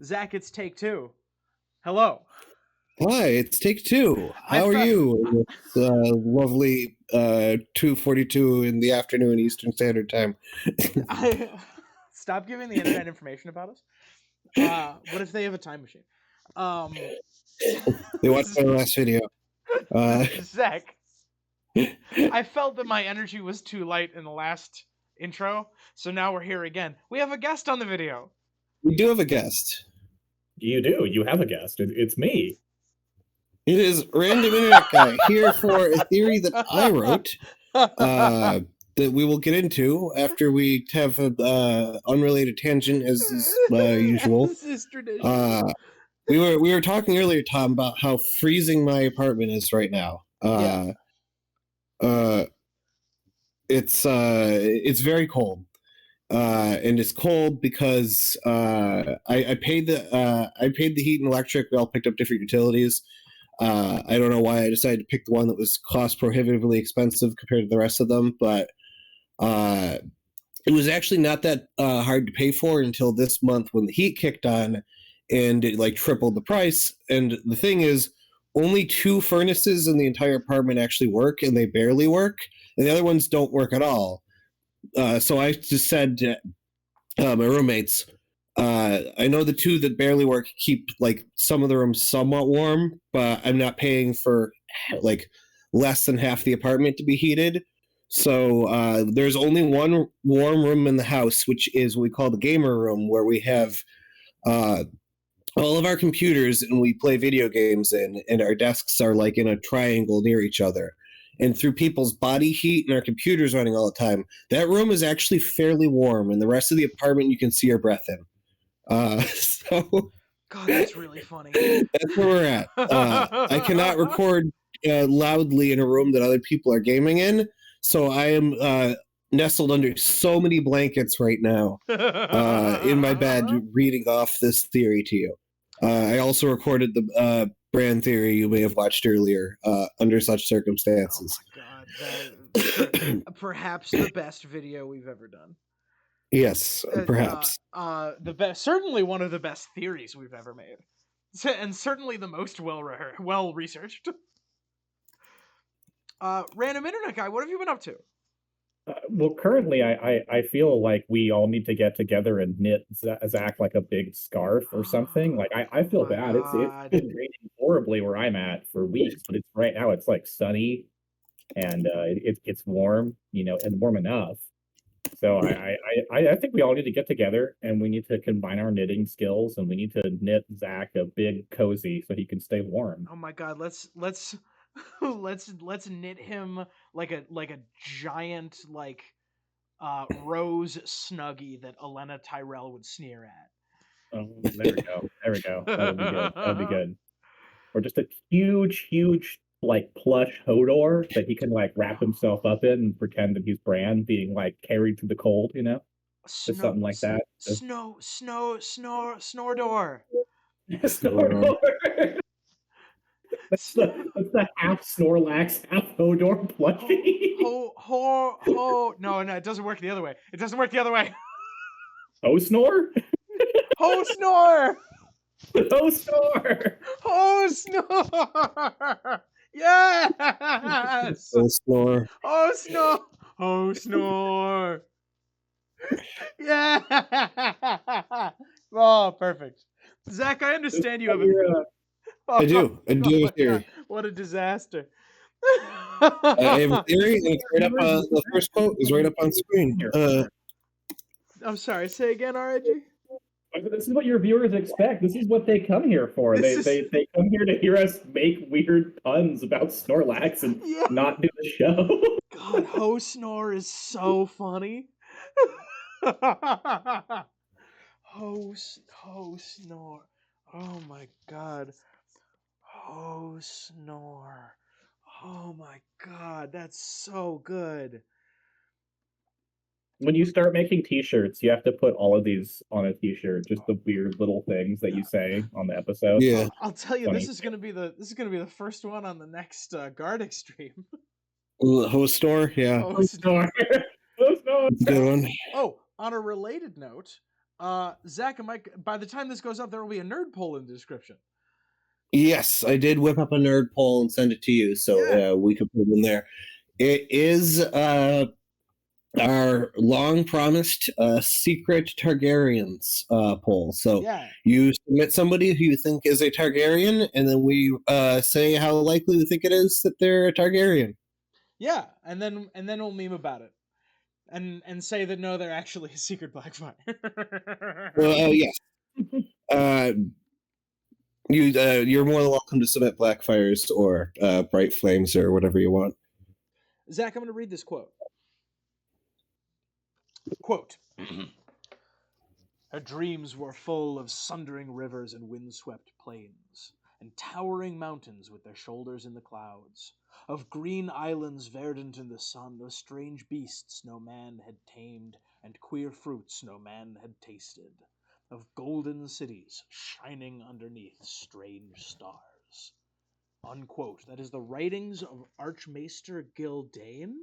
Zach, it's take two. Hello. Hi, it's take two. How are you? It's lovely 2:42 in the afternoon Eastern Standard Time. Stop giving the internet information about us. What if they have a time machine? They watched my last video. Zach, I felt that my energy was too light in the last intro, so now we're here again. We have a guest on the video. We do have a guest. You do. You have a guest. It's me. It is Random Internet Guy here for a theory that I wrote that we will get into after we have an unrelated tangent as is usual. This is tradition. We were talking earlier, Tom, about how freezing my apartment is right now. It's very cold. And it's cold because I paid the heat and electric. We all picked up different utilities. I don't know why I decided to pick the one that was cost prohibitively expensive compared to the rest of them, but it was actually not that hard to pay for until this month when the heat kicked on and it like tripled the price. And the thing is, only 2 furnaces in the entire apartment actually work, and they barely work, and the other ones don't work at all. So I just said to my roommates, I know the 2 that barely work keep like some of the rooms somewhat warm, but I'm not paying for like less than half the apartment to be heated. So there's only one warm room in the house, which is what we call the gamer room, where we have all of our computers and we play video games in, and our desks are like in a triangle near each other. And through people's body heat and our computers running all the time, that room is actually fairly warm, and the rest of the apartment you can see your breath in. So God, that's really funny. That's where we're at. I cannot record loudly in a room that other people are gaming in, so I am nestled under so many blankets right now in my bed reading off this theory to you. I also recorded the brand theory you may have watched earlier under such circumstances. Oh my God, perhaps the best video we've ever done. Yes, perhaps. The best, certainly one of the best theories we've ever made, and certainly the most well researched. Random Internet Guy, what have you been up to? Well, currently, I feel like we all need to get together and knit Zach like a big scarf or something. Like I feel bad. It's been raining horribly where I'm at for weeks, but it's right now it's like sunny, and it's warm, and warm enough. So I think we all need to get together and we need to combine our knitting skills, and we need to knit Zach a big cozy so he can stay warm. Oh my God, let's knit him like a giant rose snuggie that Elena Tyrell would sneer at. Oh, there we go. That would be good. Or just a huge like plush Hodor that he can like wrap himself up in and pretend that he's Bran being like carried through the cold, just something like that. Snordor. Snordor. That's the half Snorlax, half Hodor plushie. No, it doesn't work the other way. It doesn't work the other way. Ho-Snor? Ho-Snor! Ho-Snor! Ho-Snor! Yes! Ho-Snor. Ho-Snor! Ho-Snor! Yeah! Oh, perfect. Zach, I understand you have a... I do have a theory. God, what a disaster. I have a theory, and it's right up the first quote is right up on screen. I'm sorry, say again, RIG? This is what your viewers expect. This is what they come here for. They come here to hear us make weird puns about Snorlax and not do the show. God, Ho-Snor is so funny. Ho-Snor. Oh my God. Ho-Snor. Oh my God, that's so good. When you start making t-shirts, you have to put all of these on a t-shirt, just the weird little things that you say on the episode. Yeah. I'll tell you, this is gonna be the first one on the next Gardic stream. Ho-Snor, yeah. Ho-Snor. Ho-Snor. Good one. Oh, on a related note, Zach, by the time this goes up, there will be a nerd poll in the description. Yes, I did whip up a nerd poll and send it to you, so we could put it in there. It is our long-promised secret Targaryens poll. So you submit somebody who you think is a Targaryen, and then we say how likely we think it is that they're a Targaryen. Yeah, and then we'll meme about it, and say that no, they're actually a secret Blackfire. Well, yes. You're more than welcome to submit Blackfires or Bright Flames or whatever you want. Zach, I'm going to read this quote. Quote, her dreams were full of sundering rivers and windswept plains, and towering mountains with their shoulders in the clouds, of green islands verdant in the sun, of strange beasts no man had tamed, and queer fruits no man had tasted, of golden cities shining underneath strange stars. Unquote. That is the writings of Archmaester Gildane?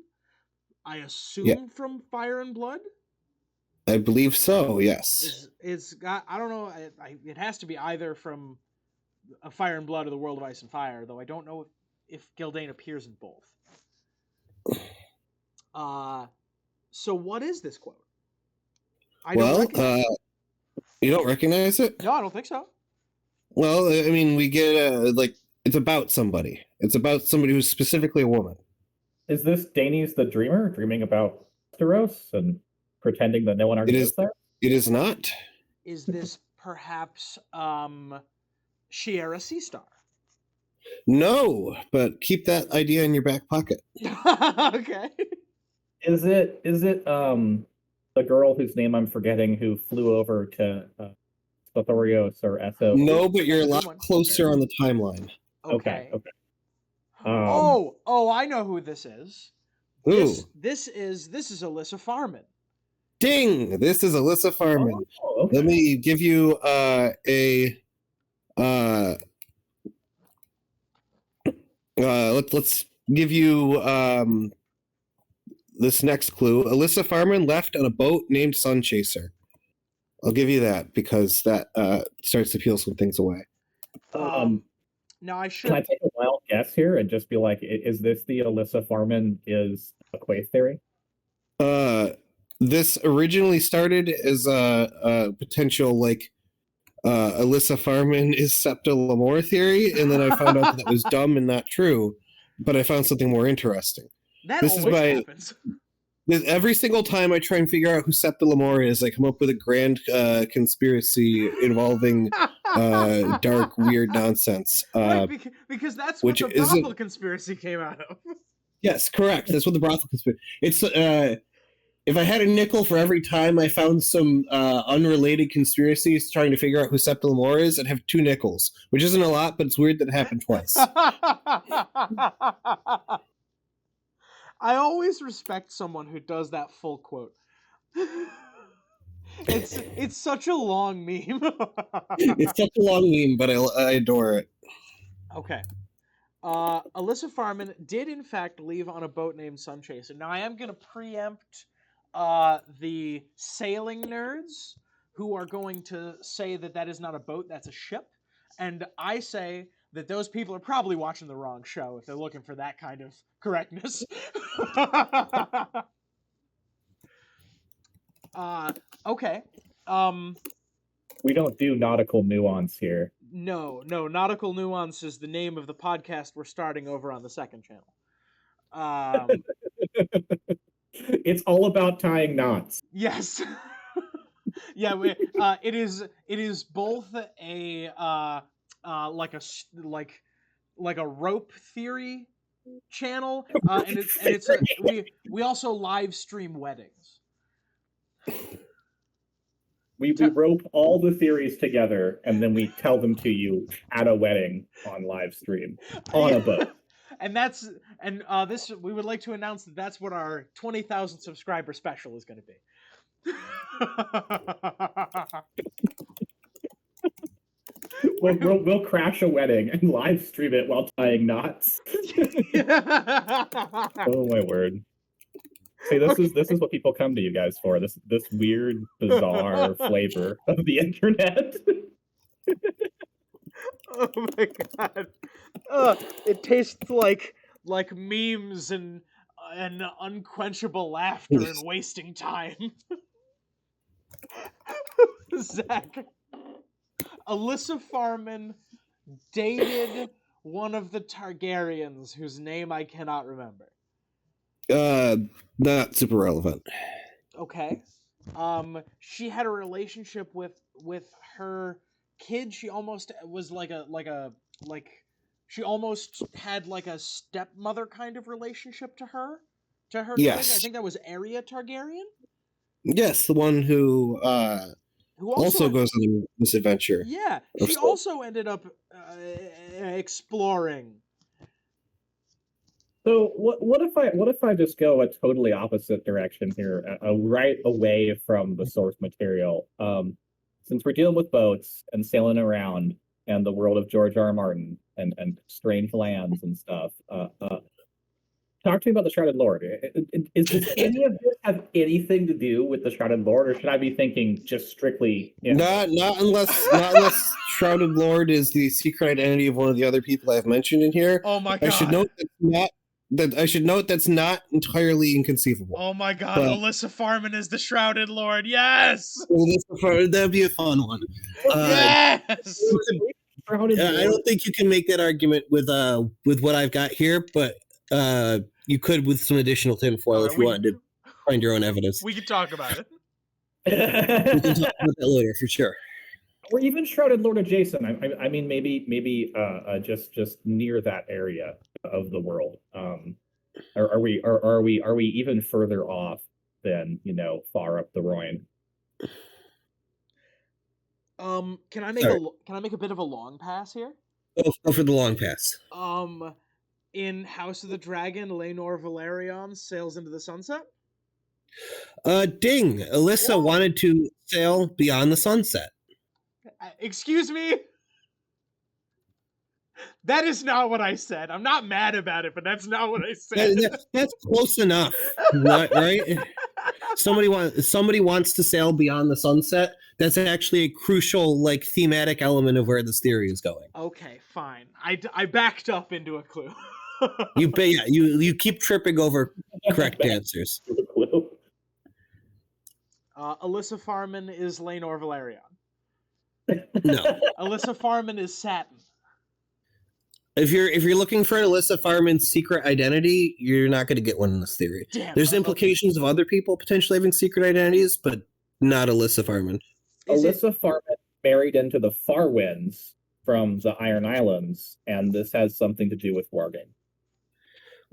I assume from Fire and Blood? I believe so, yes. It's got, I don't know, it has to be either from A Fire and Blood or The World of Ice and Fire, though I don't know if Gildane appears in both. So what is this quote? You don't recognize it? No, I don't think so. Well, I mean, we get, it's about somebody. It's about somebody who's specifically a woman. Is this Daenerys the Dreamer dreaming about Westeros and pretending that no one already is there? It is not. Is this perhaps Shiera Seastar? No, but keep that idea in your back pocket. Okay. Is it the girl whose name I'm forgetting who flew over to Sothorios or Esso? No, but you're a lot closer on the timeline. Okay. I know who this is. Who? This is Alyssa Farman. Ding! This is Alyssa Farman. Oh, okay. Let me give you let's give you this next clue. Alyssa Farman left on a boat named Sunchaser. I'll give you that because that starts to peel some things away. Now I should. Can I take a wild guess here and just be like, is this the Alyssa Farman is a Quaith theory? This originally started as a potential Alyssa Farman is Septa Lemore theory, and then I found out that was dumb and not true. But I found something more interesting. This happens. Every single time I try and figure out who Septa Lemore is, I come up with a grand conspiracy involving dark, weird nonsense. Right, because that's what the brothel conspiracy came out of. Yes, correct. That's what the brothel conspiracy. It's if I had a nickel for every time I found some unrelated conspiracies trying to figure out who Septa Lemore is, I'd have 2 nickels, which isn't a lot, but it's weird that it happened twice. I always respect someone who does that full quote. It's such a long meme. It's such a long meme, but I adore it. Okay. Alyssa Farman did in fact leave on a boat named Sunchaser. Now I am going to preempt the sailing nerds who are going to say that is not a boat, that's a ship. And I say that those people are probably watching the wrong show if they're looking for that kind of correctness. Okay. We don't do nautical nuance here. No, Nautical Nuance is the name of the podcast we're starting over on the second channel. It's all about tying knots. Yes. Yeah, it is both a like a rope theory channel, and we also live stream weddings. We rope all the theories together and then we tell them to you at a wedding on live stream on a boat. And this we would like to announce that's what our 20,000 subscriber special is going to be. We'll crash a wedding and live stream it while tying knots. Oh my word. See, this is what people come to you guys for. This weird, bizarre flavor of the internet. Oh my god. It tastes like memes and unquenchable laughter and wasting time. Zach, Alyssa Farman dated one of the Targaryens whose name I cannot remember. Not super relevant. Okay. She had a relationship with her kid. She almost was she almost had like a stepmother kind of relationship to her kid. I Yes. think that was Arya Targaryen. Yes, the one who Who also goes on this adventure. Yeah, she also ended up exploring. So what if I just go a totally opposite direction here, right away from the source material? Since we're dealing with boats and sailing around and the world of George R. R. Martin and strange lands and stuff, talk to me about the Shrouded Lord. Does any of this have anything to do with the Shrouded Lord, or should I be thinking just strictly? Not unless Shrouded Lord is the secret identity of one of the other people I've mentioned in here. Oh my god! I should note that's not entirely inconceivable. Oh my god! But Alyssa Farman is the Shrouded Lord. Yes. That'd be a fun one. Yes. I don't think you can make that argument with what I've got here, but you could with some additional tinfoil if you wanted to find your own evidence. We can talk about it. We can talk about that later for sure. Or even Shrouded Lord adjacent. I mean, maybe just near that area of the world. Are we even further off than far up the Rhine? Can I make a bit of a long pass here? Go for the long pass. In House of the Dragon, Laenor Velaryon sails into the sunset. Ding! Elissa wanted to sail beyond the sunset. Excuse me? That is not what I said. I'm not mad about it, but that's not what I said. That's close enough, right? Somebody wants to sail beyond the sunset. That's actually a crucial, thematic element of where this theory is going. Okay, fine. I backed up into a clue. You keep tripping over correct answers. Alyssa Farman is Laenor Velaryon. No. Alyssa Farman is Satin. If you're looking for an Alyssa Farman's secret identity, you're not going to get one in this theory. Damn, there's implications of other people potentially having secret identities, but not Alyssa Farman. Alyssa Farman married into the Farwinds from the Iron Islands, and this has something to do with wargame.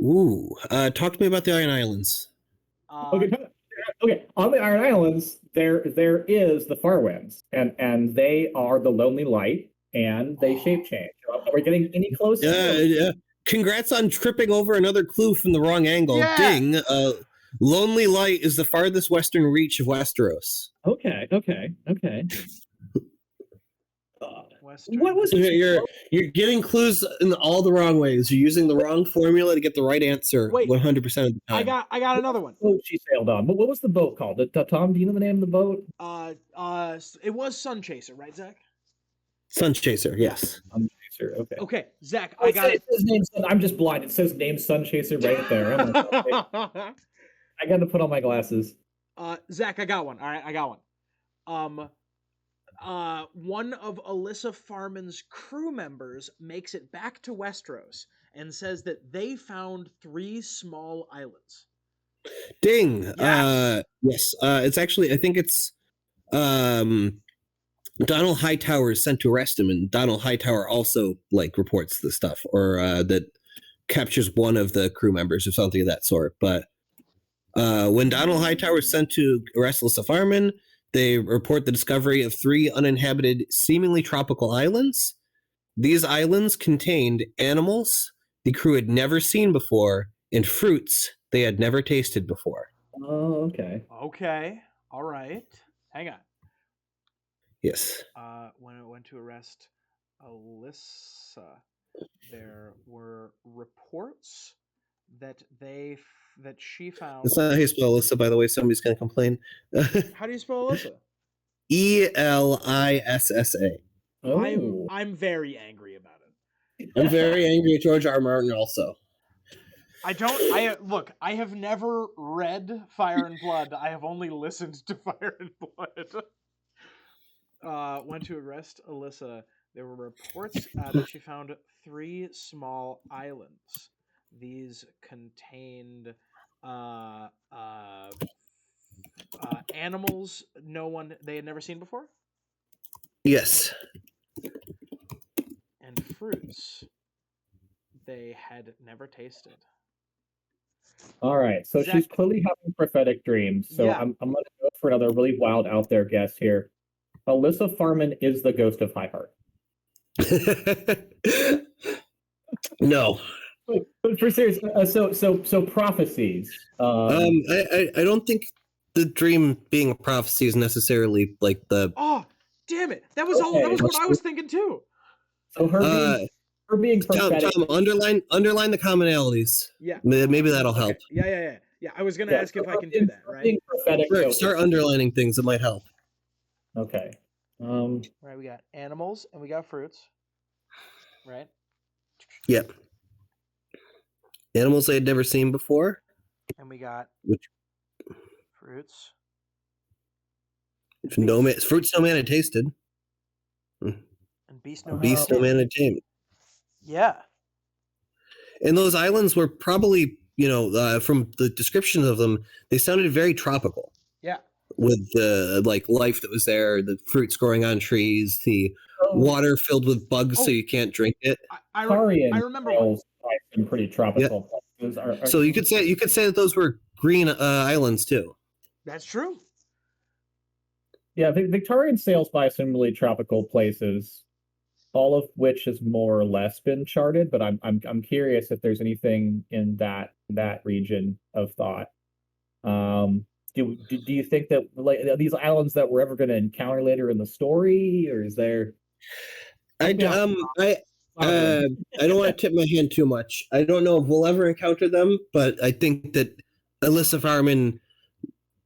Ooh, talk to me about the Iron Islands. Okay. On the Iron Islands, there is the Farwinds, and they are the Lonely Light, and they shape change. Are we getting any closer? Congrats on tripping over another clue from the wrong angle. Yeah. Ding. Lonely Light is the farthest western reach of Westeros. Okay. What was it? You're getting clues in all the wrong ways. You're using the wrong formula to get the right answer 100% of the time. I got another one. Boat she sailed on. What was the boat called? Tom, do you know the name of the boat? It was Sun Chaser, right, Zach? Sun Chaser, yes. Sun Chaser, okay. Okay, Zach, I got it. Says name, I'm just blind. It says name Sun Chaser right there. I got to put on my glasses. Zach, I got one. All right, I got one. One of Alyssa Farman's crew members makes it back to Westeros and says that they found 3 small islands. Ding! Yes. Yes. It's actually, I think it's Donald Hightower is sent to arrest him, and Donald Hightower also reports this stuff, or that captures one of the crew members or something of that sort. But when Donald Hightower is sent to arrest Alyssa Farman, they report the discovery of 3 uninhabited, seemingly tropical islands. These islands contained animals the crew had never seen before and fruits they had never tasted before. Oh, okay. Okay. All right. Hang on. Yes. When it went to arrest Alyssa, there were reports that she found. That's not how you spell Alyssa, by the way. Somebody's gonna complain. How do you spell Alyssa? Elissa. Oh. I'm very angry about it. I'm very angry at George R. R. Martin also. Look, I have never read Fire and Blood. I have only listened to Fire and Blood. Went to arrest Alyssa. There were reports that she found 3 small islands. These contained animals they had never seen before. Yes. And fruits they had never tasted. All right, so Zach, she's clearly having prophetic dreams. So yeah. I'm going to go for another really wild out there guess here. Alyssa Farman is the ghost of High Heart. No. But for serious, so prophecies. I don't think the dream being a prophecy is necessarily like the. Oh, damn it! That was what I was thinking too. So her being prophetic. Tom, underline the commonalities. Yeah. Maybe that'll help. Yeah. I was gonna ask if I can do that, right? Being prophetic. Start underlining things. It might help. Okay. Right, we got animals and we got fruits. Right? Yep. Animals they had never seen before. And we got fruits. Fruits no man had tasted. And beast no man had tamed. Yeah. And those islands were probably, from the descriptions of them, they sounded very tropical. Yeah. With the life that was there, the fruits growing on trees, the water filled with bugs so you can't drink it. I remember some pretty tropical places. So you could say that those were green islands too. That's true. Yeah, the Victorian sails by some really tropical places, all of which has more or less been charted. But I'm curious if there's anything in that region of thought. Do you think that these islands that we're ever going to encounter later in the story, or is there? I don't want to tip my hand too much. I don't know if we'll ever encounter them, but I think that Alyssa Farman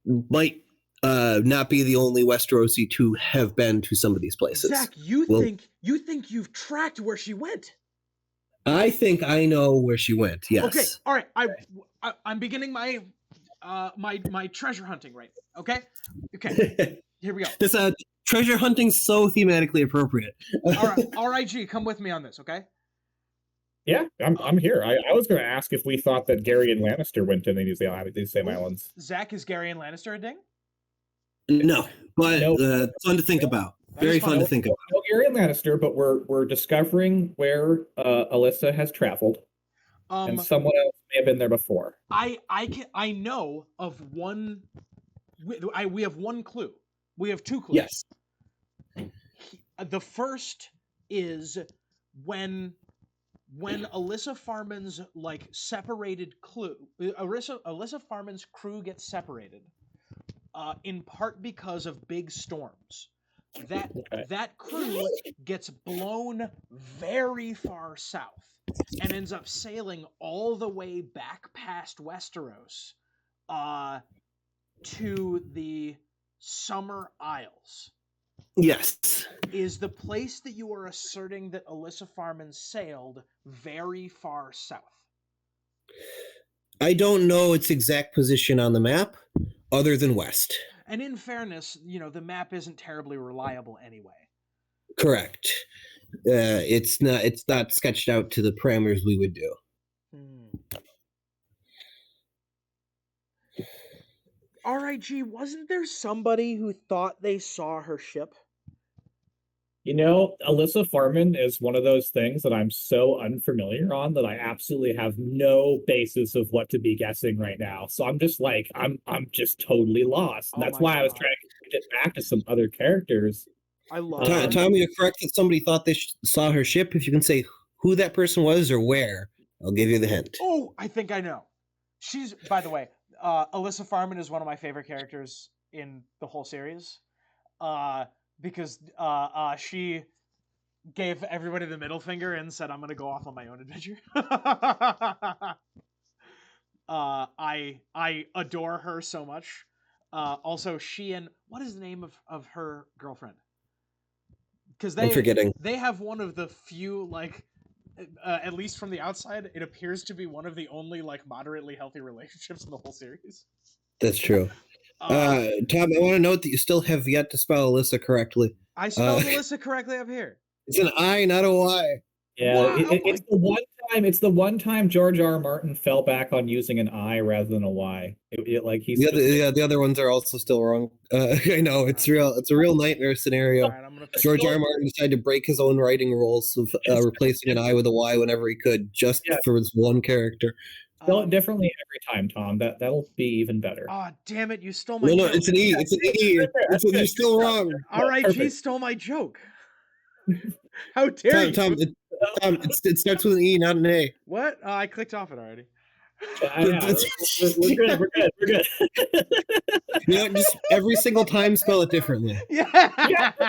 might not be the only Westerosi to have been to some of these places. Zach, you think you've tracked where she went? I think I know where she went. Yes. Okay. All right. I'm beginning my my treasure hunting right now. Okay. Here we go. This treasure hunting's so thematically appropriate. All right, RIG, come with me on this, okay? Yeah, I'm here. I was going to ask if we thought that Gary and Lannister went to these same islands. Zach, is Gary and Lannister a ding? No, but fun to think about. Very fun to think about. No Gary and Lannister, but we're discovering where Alyssa has traveled, and someone else may have been there before. I know of one. We have one clue. We have 2 clues. Yes. The first is when Alyssa Farman's separated crew, Alyssa Farman's crew gets separated, in part because of big storms. That crew gets blown very far south and ends up sailing all the way back past Westeros, to the Summer Isles. Yes. Is the place that you are asserting that Alyssa Farman sailed very far south? I don't know its exact position on the map, other than west. And in fairness, the map isn't terribly reliable anyway. Correct. It's not sketched out to the parameters we would do. RIG, wasn't there somebody who thought they saw her ship? Alyssa Farman is one of those things that I'm so unfamiliar on that I absolutely have no basis of what to be guessing right now. So I'm just I'm just totally lost. And that's why I was trying to get back to some other characters. I love Tom, you're correct that somebody thought they saw her ship. If you can say who that person was or where, I'll give you the hint. Oh, I think I know. She's, by the way, Alyssa Farman is one of my favorite characters in the whole series. Because she gave everybody the middle finger and said, "I'm going to go off on my own adventure." I adore her so much. Also, she and what is the name of her girlfriend? Because I'm forgetting. they have one of the few at least from the outside, it appears to be one of the only moderately healthy relationships in the whole series. That's true. Tom, I want to note that you still have yet to spell Alyssa correctly. I spelled Alyssa correctly up here. It's an I, not a Y. Yeah, it's the one time George R. R. Martin fell back on using an I rather than a Y. The other ones are also still wrong. I know it's real. It's a real nightmare scenario. Right, I'm gonna fix George R. R. Martin decided to break his own writing rules of replacing an I with a Y whenever he could, just for his one character. Spell it differently every time, Tom. That'll be even better. Oh, damn it! You stole my joke. No, it's an E. It's an E. You're still wrong. RIG stole my joke. How dare you? Tom, it starts with an E, not an A. What? I clicked off it already. We're good. Just every single time spell it differently. Yeah.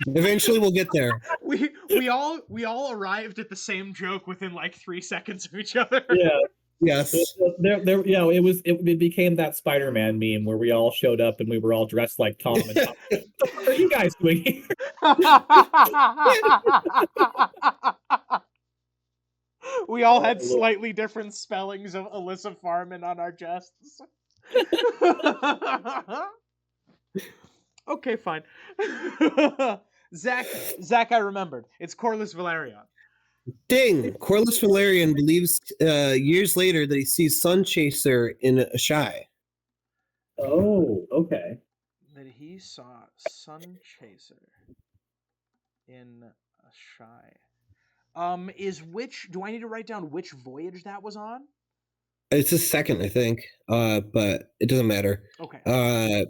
Eventually we'll get there. We all arrived at the same joke within 3 seconds of each other. Yeah. Yes. It became that Spider-Man meme where we all showed up and we were all dressed like Tom and Tom. What are you guys doing here? We all had slightly different spellings of Alyssa Farman on our chests. Okay, fine. Zach, I remembered. It's Corlys Valerian. Ding! Corlys Valerian believes years later that he sees Sunchaser in a shy. Oh, okay. That he saw Sunchaser in a shy. Do I need to write down which voyage that was on? It's the second, I think. But it doesn't matter. Okay.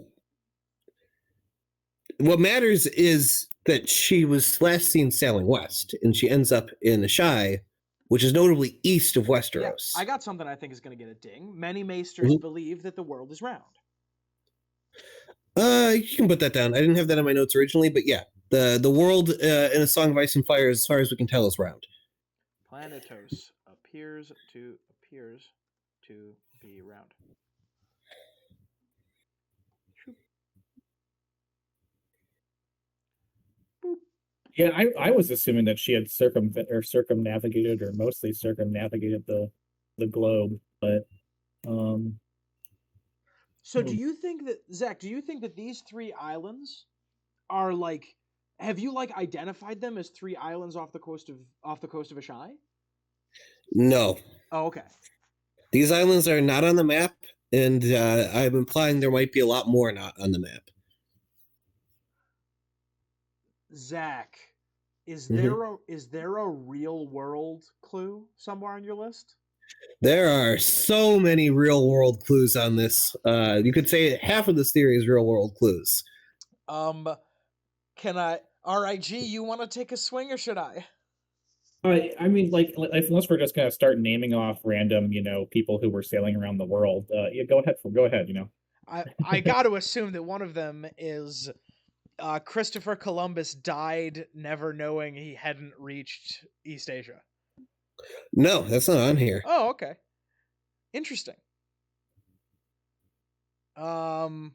What matters is that she was last seen sailing west, and she ends up in Ashai, which is notably east of Westeros. Yeah, I got something I think is going to get a ding. Many maesters believe that the world is round. You can put that down. I didn't have that in my notes originally, but yeah, the world in A Song of Ice and Fire, as far as we can tell, is round. Planetos appears to be round. Yeah, I was assuming that she had circumnavigated or mostly circumnavigated the globe, but So do you think that Zach, these 3 islands are have you identified them as 3 islands off the coast of Ashai? No. Oh, okay. These islands are not on the map, and I'm implying there might be a lot more not on the map. Zach, is there a real world clue somewhere on your list? There are so many real world clues on this. You could say half of this theory is real world clues. Can I RIG, you want to take a swing or should I? I mean, unless we're just gonna start naming off random, people who were sailing around the world. Yeah, go ahead. I got to assume that one of them is Christopher Columbus died never knowing he hadn't reached East Asia. No, that's not on here. Oh, okay. Interesting. All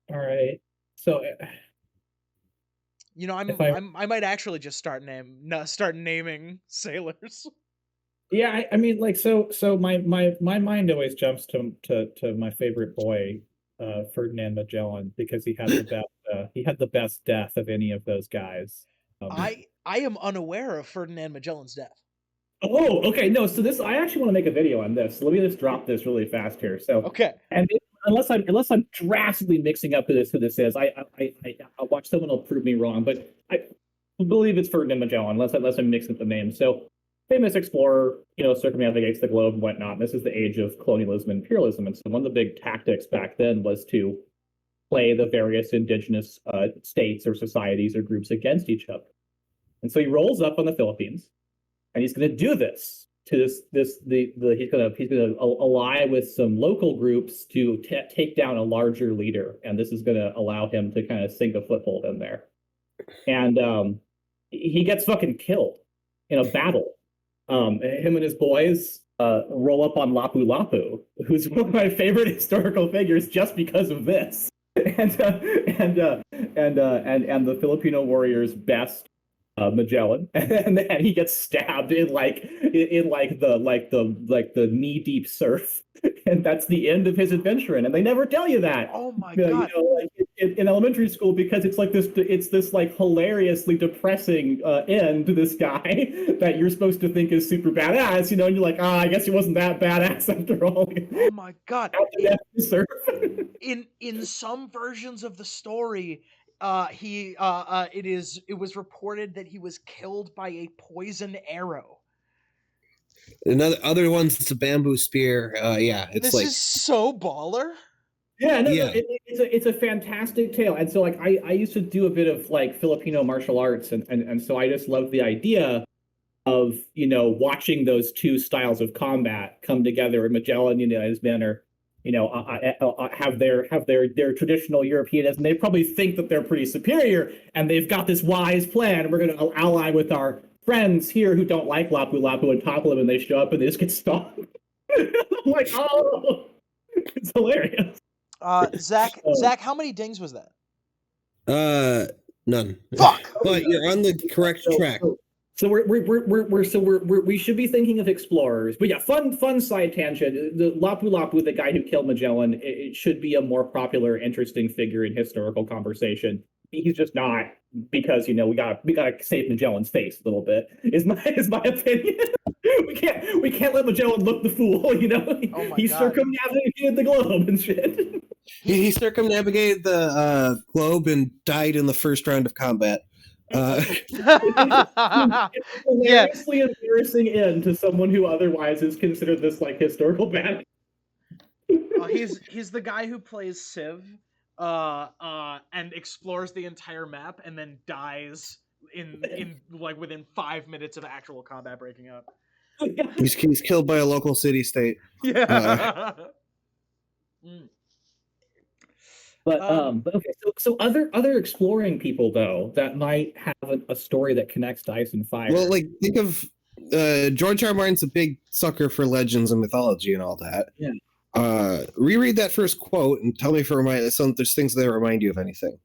right. So I might actually just start naming sailors. Yeah, I mean, so my mind always jumps to my favorite boy, Ferdinand Magellan, because he had the best death of any of those guys. I am unaware of Ferdinand Magellan's death. Oh, okay. No, so I actually want to make a video on this. So let me just drop this really fast here. So okay, and unless I'm drastically mixing up who this is, I'll watch someone will prove me wrong, but I believe it's Ferdinand Magellan, unless I'm mixing up the names. So famous explorer, circumnavigates the globe and whatnot. This is the age of colonialism and imperialism, and so one of the big tactics back then was to play the various indigenous states or societies or groups against each other. And so he rolls up on the Philippines, and he's going to do this to he's going to ally with some local groups to take down a larger leader, and this is going to allow him to kind of sink a foothold in there. And he gets fucking killed in a battle. Him and his boys roll up on Lapu Lapu, who's one of my favorite historical figures just because of this, and the Filipino warrior's best, Magellan, and then he gets stabbed in the knee deep surf, and that's the end of his adventure. And they never tell you that. Oh my god! Like in elementary school, because it's this like hilariously depressing end to this guy that you're supposed to think is super badass, and you're like, I guess he wasn't that badass after all. Oh my god! In some versions of the story, it was reported that he was killed by a poison arrow. Other ones, it's a bamboo spear. It's this is so baller. Yeah, it's a fantastic tale. And so like I used to do a bit of like Filipino martial arts, and so I just loved the idea of watching those two styles of combat come together. And Magellan, his men are have their traditional Europeanism. They probably think that they're pretty superior, and they've got this wise plan. And we're going to ally with our friends here who don't like Lapu Lapu and topple them, and they show up and they just get stomped. I'm like, oh, it's hilarious. Zach, how many dings was that? None. Fuck. But you're on the correct track. So we should be thinking of explorers. But yeah, fun side tangent. The Lapu Lapu, the guy who killed Magellan, it should be a more popular, interesting figure in historical conversation. He's just not, because we gotta save Magellan's face a little bit. Is my opinion. we can't let Magellan look the fool. He circumnavigated the globe and shit. He circumnavigated the globe and died in the first round of combat. It's hilariously embarrassing end to someone who otherwise is considered this like historical bad. He's the guy who plays Civ, and explores the entire map and then dies in like within 5 minutes of actual combat breaking out. He's killed by a local city-state. Yeah. But okay, so other exploring people though that might have a story that connects to Ice and Fire. Well, like think of George R. R. Martin's a big sucker for legends and mythology and all that. Yeah. Reread that first quote and tell me if there's things that remind you of anything.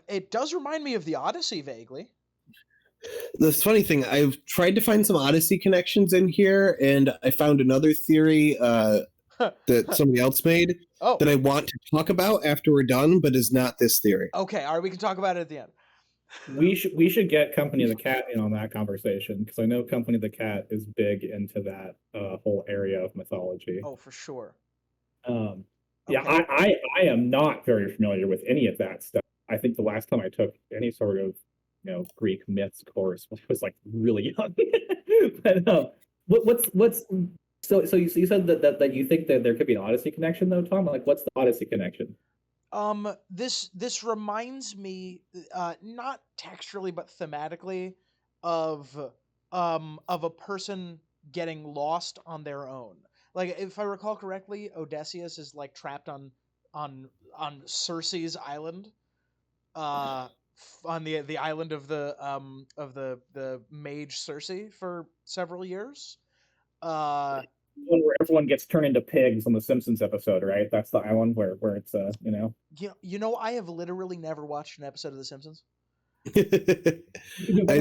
It does remind me of the Odyssey vaguely. The funny thing, I've tried to find some Odyssey connections in here, and I found another theory that somebody else made that I want to talk about after we're done, but is not this theory. Okay, all right, we can talk about it at the end. We should get Company of the Cat in on that conversation, because I know Company of the Cat is big into that whole area of mythology. Oh, for sure. Yeah, I am not very familiar with any of that stuff. I think the last time I took any sort of Greek myths course was like really young. But so you said that you think that there could be an Odyssey connection though, Tom? Like, what's the Odyssey connection? This reminds me, not texturally but thematically, of a person getting lost on their own. Like, if I recall correctly, Odysseus is like trapped on Circe's island, on the island of the mage Circe for several years. Where everyone gets turned into pigs on the Simpsons episode, right? That's the island where it's I have literally never watched an episode of The Simpsons.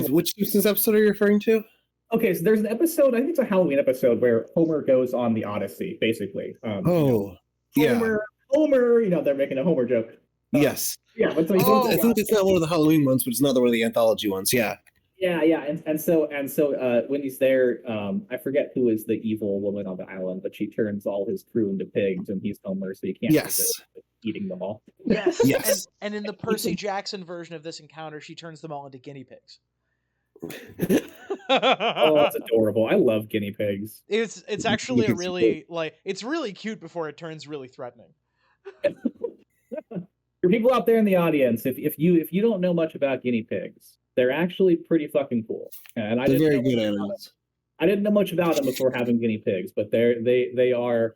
Which Simpsons episode are you referring to? Okay, so there's an episode, I think it's a Halloween episode, where Homer goes on the Odyssey, basically. Homer, they're making a Homer joke. Yes. Yeah, but so I think it's not one of the Halloween ones, but it's another one of the anthology ones. Yeah. Yeah, and so when he's there, I forget who is the evil woman on the island, but she turns all his crew into pigs, and he's Homer, so he can't resist eating them all. Yes. Yes. And in the Percy Jackson version of this encounter, she turns them all into guinea pigs. Oh, that's adorable. I love guinea pigs. It's actually a really it's really cute before it turns really threatening. For people out there in the audience, if you don't know much about guinea pigs, they're actually pretty fucking cool. And they're very good animals. I didn't know much about them before having guinea pigs, but they are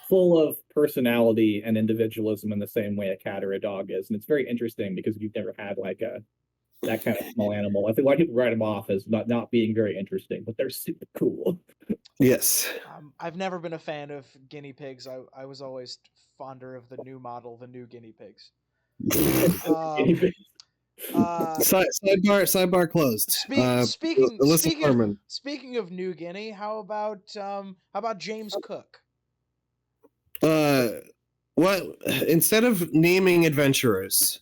full of personality and individualism in the same way a cat or a dog is. And it's very interesting because if you've never had like a that kind of small animal. I think a lot of people write them off as not being very interesting, but they're super cool. Yes. I've never been a fan of guinea pigs. I was always fonder of the new model, the new guinea pigs. Sidebar closed. Speaking of New Guinea, how about James Cook? What instead of naming adventurers,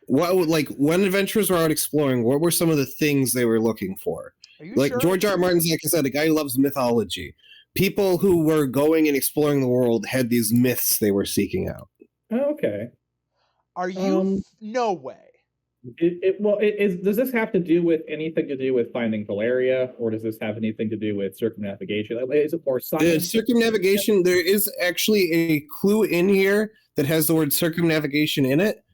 when adventurers were out exploring, what were some of the things they were looking for? Like sure? George R. R. Martin's, like I said, a guy who loves mythology. People who were going and exploring the world had these myths they were seeking out. Okay. Are you no way? Does this have to do with anything to do with finding Valeria, or does this have anything to do with circumnavigation? Is it more science? Circumnavigation, there is actually a clue in here that has the word circumnavigation in it,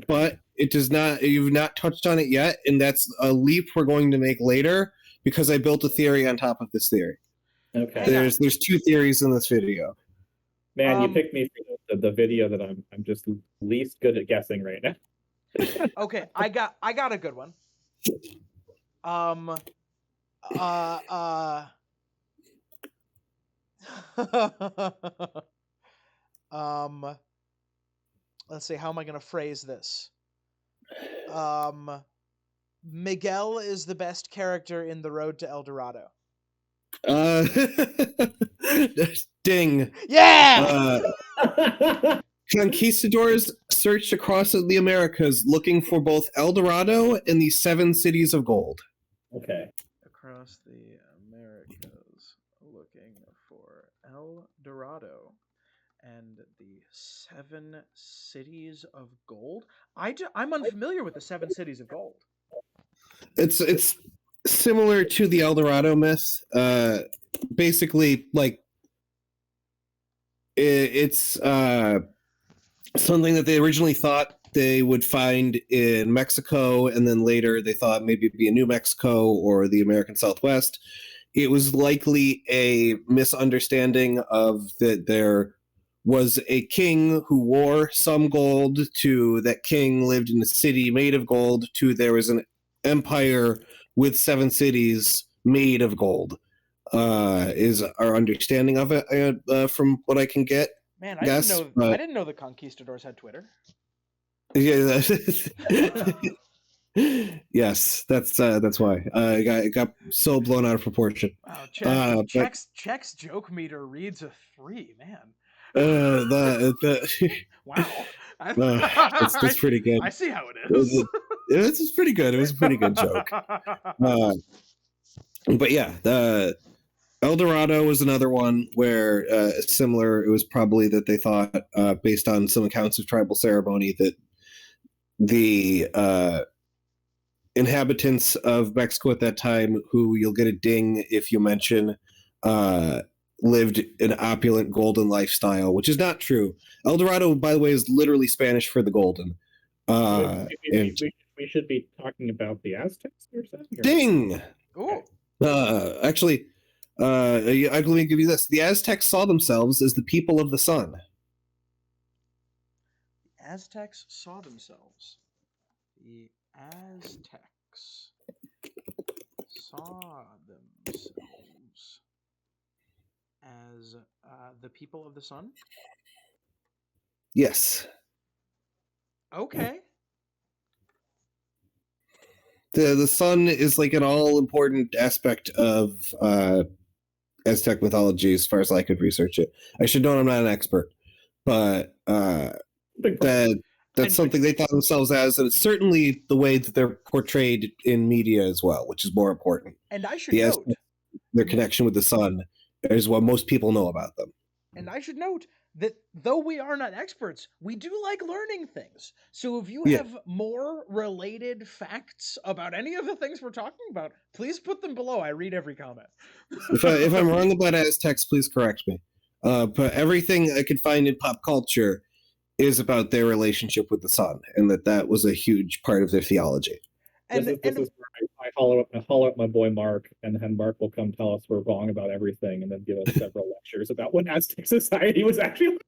but it does not. You've not touched on it yet, and that's a leap we're going to make later because I built a theory on top of this theory. Okay. There's two theories in this video. Man, you picked me for the video that I'm just least good at guessing right now. Okay, I got a good one. Let's see, how am I going to phrase this? Miguel is the best character in The Road to El Dorado. Ding. Yeah! Conquistadors searched across the Americas looking for both El Dorado and the 7 cities of gold. Okay. Across the Americas looking for El Dorado and the 7 cities of gold? I'm unfamiliar with the 7 cities of gold. It's similar to the El Dorado myth. Basically, like, it's something that they originally thought they would find in Mexico, and then later they thought maybe it'd be in New Mexico or the American Southwest. It was likely a misunderstanding of that there was a king who wore some gold, to that king lived in a city made of gold, to there was an empire with 7 cities made of gold. Is our understanding of it from what I can get. Man, I didn't know the conquistadors had Twitter. Yeah, yes, that's why it got so blown out of proportion. Wow, Check's joke meter reads a 3, man. Wow, that's pretty good. I see how it is. It's pretty good. It was a pretty good joke. But yeah, the El Dorado was another one where similar. It was probably that they thought, based on some accounts of tribal ceremony, that the inhabitants of Mexico at that time, who you'll get a ding if you mention, lived an opulent golden lifestyle, which is not true. El Dorado, by the way, is literally Spanish for the golden. We should be talking about the Aztecs or something? Ding! Ooh. Actually, let me give you this. The Aztecs saw themselves as the people of the sun. The Aztecs saw themselves. The Aztecs saw themselves as the people of the sun? Yes. Okay. The sun is like an all-important aspect of Aztec mythology, as far as I could research it. I should know I'm not an expert, but that's something they thought themselves as, and it's certainly the way that they're portrayed in media as well, which is more important. And I should note their connection with the sun is what most people know about them. And I should note that though we are not experts, we do like learning things. So if you have more related facts about any of the things we're talking about, please put them below. I read every comment. If I'm wrong about Aztecs, please correct me. But everything I could find in pop culture is about their relationship with the sun, and that was a huge part of their theology. This is where I follow up my boy Mark, and then Mark will come tell us we're wrong about everything, and then give us several lectures about what Aztec society was actually.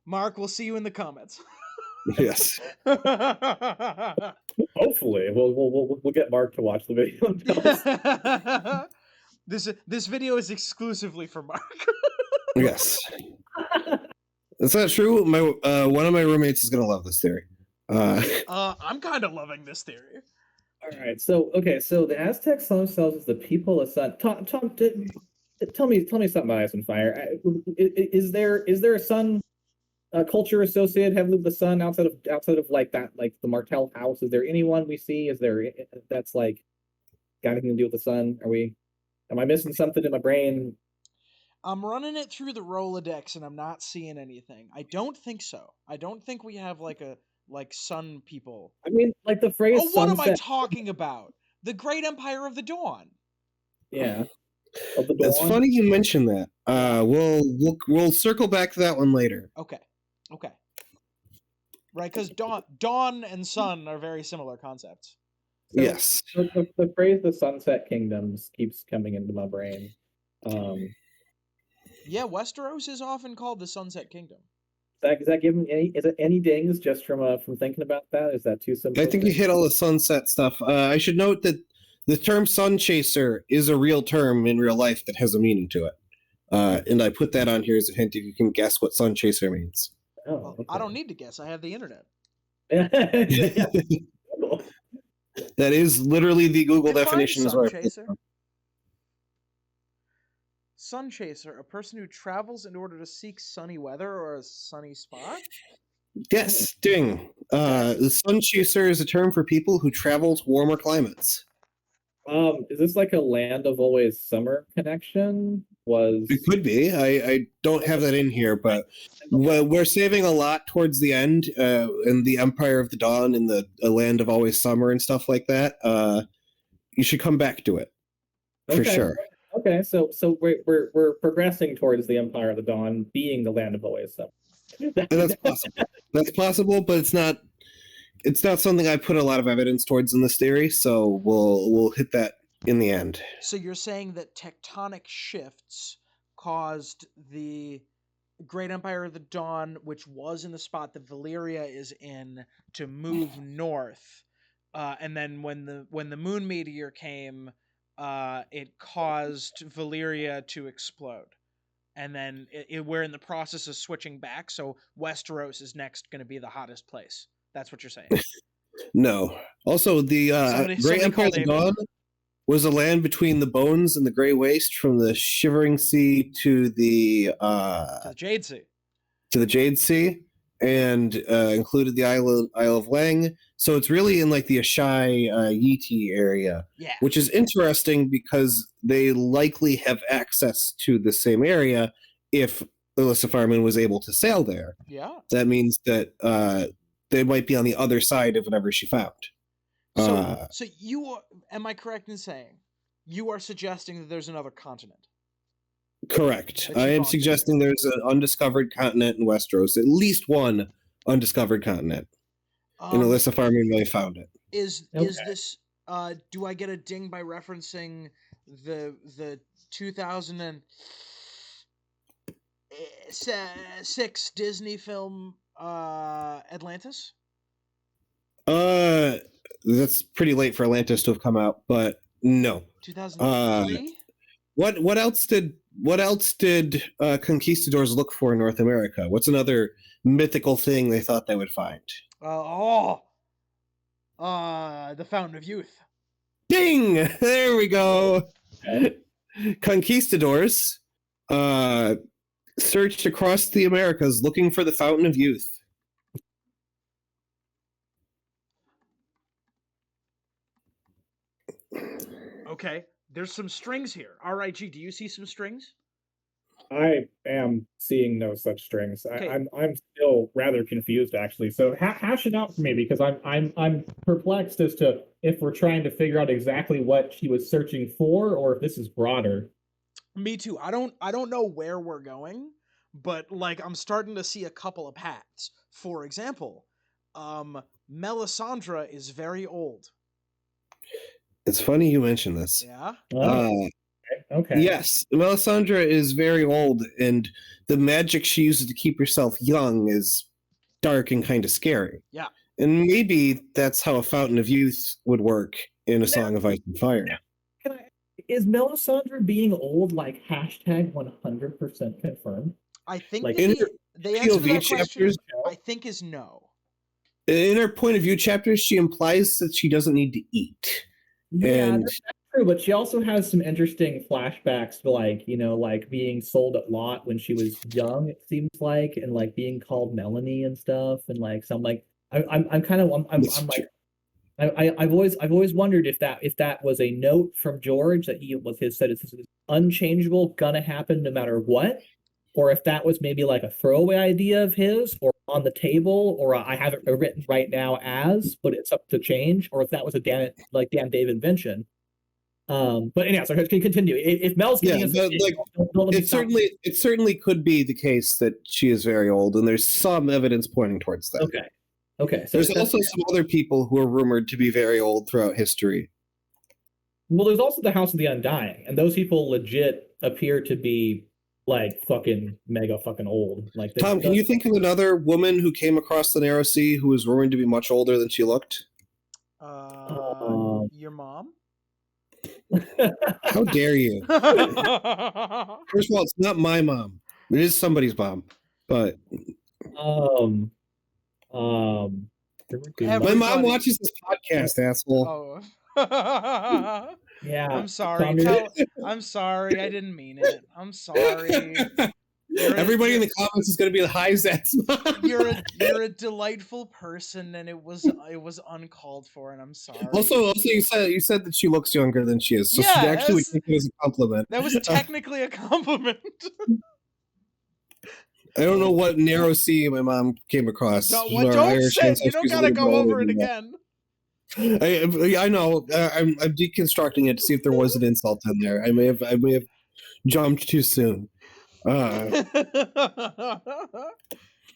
Mark, we'll see you in the comments. Yes. Hopefully, we'll get Mark to watch the video and tell us. This video is exclusively for Mark. Yes. That's not true. My one of my roommates is gonna love this theory. I'm kind of loving this theory. All right, so the Aztecs saw themselves as the people of sun. Tom, tell me something about Ice and Fire. Is there a sun culture associated heavily with the sun outside of like that, like the Martell house? Is there anyone we see? Is there that's like got anything to do with the sun? Am I missing something in my brain? I'm running it through the Rolodex and I'm not seeing anything. I don't think so. I don't think we have like sun people. I mean, like the phrase. Oh, what am I talking about? The Great Empire of the Dawn. Yeah. It's funny you mentioned that. We'll circle back to that one later. Okay. Right, because dawn and sun are very similar concepts. So, yes. The phrase "the Sunset Kingdoms" keeps coming into my brain. Yeah, Westeros is often called the Sunset Kingdom. Is that giving any dings just from thinking about that? Is that too simple? I think you hit all the sunset stuff. I should note that the term sun chaser is a real term in real life that has a meaning to it. And I put that on here as a hint if you can guess what sun chaser means. Oh, okay. I don't need to guess. I have the internet. That is literally the Google definition as well. Sun chaser, a person who travels in order to seek sunny weather or a sunny spot? Yes, ding. The sun chaser is a term for people who travel to warmer climates. Is this like a land of always summer connection? It could be. I don't have that in here, but we're saving a lot towards the end in the Empire of the Dawn and the land of always summer and stuff like that. You should come back to it for sure. Okay, so we're progressing towards the Empire of the Dawn being the land of always summer. That's possible. That's possible, but it's not something I put a lot of evidence towards in this theory, so we'll hit that in the end. So you're saying that tectonic shifts caused the Great Empire of the Dawn, which was in the spot that Valyria is in, to move north, and then when the moon meteor came, it caused Valyria to explode. And then we're in the process of switching back, so Westeros is next going to be the hottest place. That's what you're saying. No. Also, the Great Empire of the Dawn was a land between the Bones and the Grey Waste, from the Shivering Sea to the Jade Sea. To the Jade Sea, and included the Isle of Lang. So it's really in like the Ashai Yeti area, which is interesting because they likely have access to the same area if Alyssa Farman was able to sail there. Yeah. That means that they might be on the other side of whatever she found. So you are, am I correct in saying you are suggesting that there's another continent? Correct. I am suggesting there's an undiscovered continent in Westeros, at least one undiscovered continent. And Alyssa Farman may have found it. Is this do I get a ding by referencing the 2006 Disney film Atlantis? That's pretty late for Atlantis to have come out, but no. 2003? What else did conquistadors look for in North America? What's another mythical thing they thought they would find? The Fountain of Youth. Ding! There we go. Conquistadors searched across the Americas looking for the Fountain of Youth. Okay, there's some strings here. RIG, do you see some strings? I am seeing no such strings. Okay. I'm still rather confused, actually. So hash it out for me, because I'm perplexed as to if we're trying to figure out exactly what she was searching for, or if this is broader. Me too. I don't know where we're going, but like I'm starting to see a couple of paths. For example, Melisandre is very old. It's funny you mention this. Yeah. Okay. Yes, Melisandre is very old, and the magic she uses to keep herself young is dark and kind of scary. Yeah. And maybe that's how a Fountain of Youth would work in A Song of Ice and Fire. Is Melisandre being old like hashtag 100% confirmed? I think Like, the answer to that question, chapters, I think, is no. In her point of view chapters, she implies that she doesn't need to eat. Yeah, and that's true, but she also has some interesting flashbacks to like being sold at Lot when she was young, it seems like, and like being called Melanie and stuff, and like some like I've always wondered if that was a note from George that he was said it's unchangeable, gonna happen no matter what, or if that was maybe like a throwaway idea of his, or on the table, or I have it written right now as, but it's up to change, or if that was a Dan Dave invention. But anyhow, so continue. If Mel's giving us, it certainly could be the case that she is very old, and there's some evidence pointing towards that. Okay. So there's also some other people who are rumored to be very old throughout history. Well, there's also the House of the Undying, and those people legit appear to be like fucking mega fucking old. Like, Tom, can you think of another woman who came across the Narrow Sea who was rumored to be much older than she looked? Your mom? How dare you? First of all, it's not my mom. It is somebody's mom, but my mom watches this podcast, asshole. Oh. Yeah. I'm sorry. I'm sorry. I didn't mean it. I'm sorry. Everybody in the comments is going to be the high Zats. You're a delightful person, and it was uncalled for, and I'm sorry. Also, you said that she looks younger than she is, so yeah, she actually would take it as a compliment. That was technically a compliment. I don't know what Narrow Sea my mom came across. Don't say it. You don't gotta go over it again. I know. I'm deconstructing it to see if there was an insult in there. I may have jumped too soon.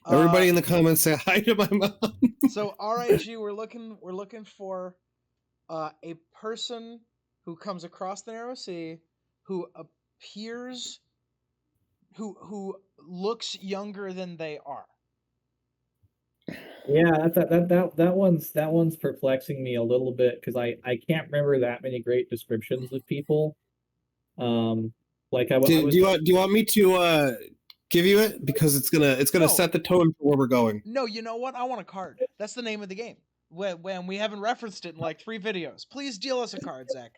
Everybody in the comments say hi to my mom. So RIG, we're looking for a person who comes across the Narrow Sea, who appears, who looks younger than they are. Yeah, that one's perplexing me a little bit, because I can't remember that many great descriptions of people. Do you want me to give you it, because it's gonna set the tone for where we're going? No, you know what? I want a card. That's the name of the game. When we haven't referenced it in like 3 videos. Please deal us a card, Zach.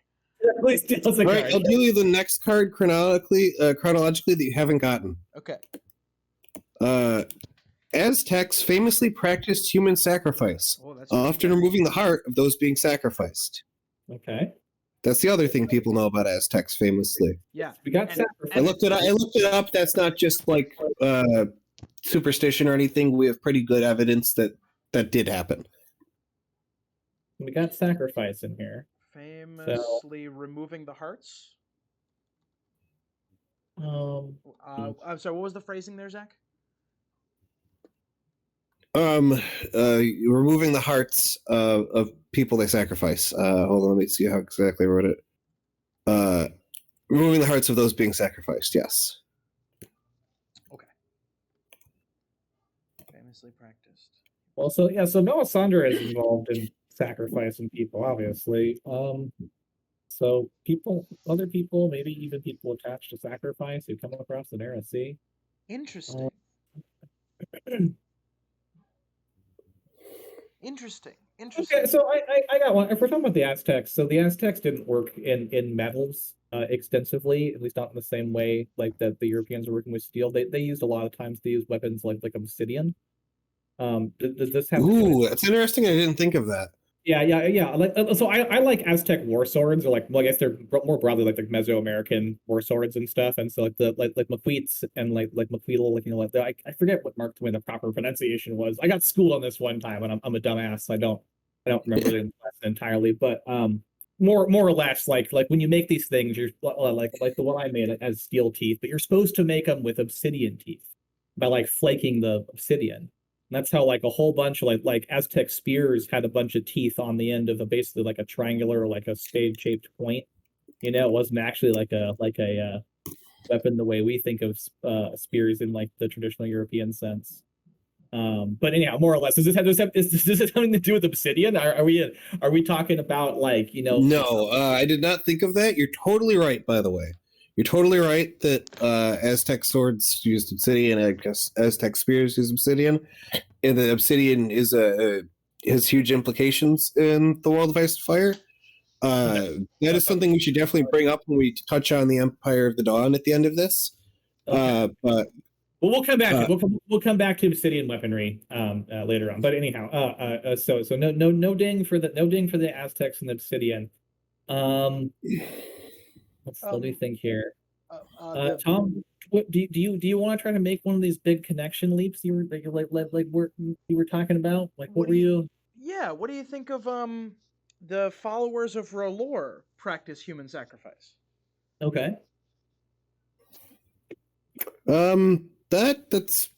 Please deal us a card. All right, I'll deal you the next card chronologically that you haven't gotten. Okay. Aztecs famously practiced human sacrifice, often removing the heart of those being sacrificed. Okay. That's the other thing people know about Aztecs famously. Yeah. We got sacrifice. I looked it up. That's not just like superstition or anything. We have pretty good evidence that did happen. We got sacrifice in here. Famously removing the hearts? I'm sorry, what was the phrasing there, Zach? Removing the hearts of people they sacrifice. Hold on, let me see how exactly I wrote it. Removing the hearts of those being sacrificed. Yes. Okay. Famously practiced. Well, so Melisandre is involved in sacrificing people, obviously. So other people, maybe even people attached to sacrifice who come across the Narrow Sea. Interesting. Interesting. Okay, so I got one. If we're talking about the Aztecs, so the Aztecs didn't work in metals extensively, at least not in the same way like that the Europeans were working with steel. They used a lot of times, they used weapons like obsidian. Does this have? Ooh, that's interesting. I didn't think of that. Yeah. Like, so I like Aztec war swords, or like, well, I guess they're more broadly like the Mesoamerican war swords and stuff. And so like the Maqueets and like Maqueetl, like, you know, like I forget what Mark Twain the proper pronunciation was. I got schooled on this one time, and I'm a dumbass. So I don't remember the lesson entirely, but more or less like when you make these things, you're like the one I made it has steel teeth, but you're supposed to make them with obsidian teeth by like flaking the obsidian. And that's how like a whole bunch of like Aztec spears had a bunch of teeth on the end of basically like a triangular or like a spade-shaped point. You know, it wasn't actually like a weapon the way we think of spears in like the traditional European sense. But anyhow, more or less, does this have something to do with obsidian? Are we talking about like, you know? No, I did not think of that. You're totally right, by the way. You're totally right that Aztec swords used obsidian, I guess Aztec spears use obsidian, and the obsidian has huge implications in the world of Ice and Fire. That is something we should definitely bring up when we touch on the Empire of the Dawn at the end of this. Okay. But we'll come back. We'll come back to obsidian weaponry later on. But anyhow, so no ding for the Aztecs and the obsidian. Let me think here. Tom, what do you want to try to make one of these big connection leaps you were talking about? Like, what were you? Yeah, what do you think of the followers of R'hllor practice human sacrifice? Okay. That's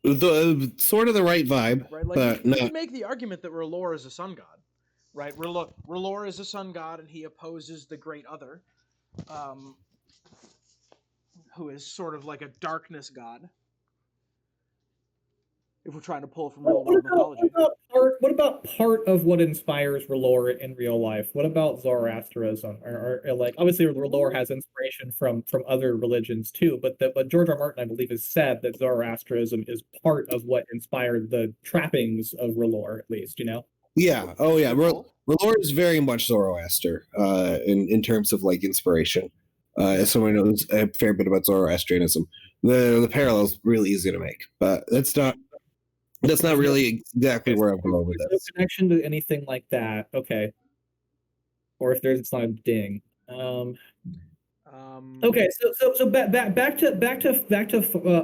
the sort of the right vibe, right? Like, but you could make the argument that R'hllor is a sun god, right? R'hllor is a sun god, and he opposes the Great Other, who is sort of like a darkness god. If we're trying to pull from real world mythology. What about part of what inspires R'hllor in real life? What about Zoroastrianism? Or like, obviously R'hllor has inspiration from other religions too, but George R. Martin, I believe, has said that Zoroastrianism is part of what inspired the trappings of R'hllor, at least, you know? Yeah. Oh yeah. R'hllor is very much Zoroaster in terms of like inspiration. As someone who knows a fair bit about Zoroastrianism, the parallel's really easy to make, but that's not really exactly where I'm going with this. No connection to anything like that. Okay. Or if there's, it's not a ding. Okay, so back to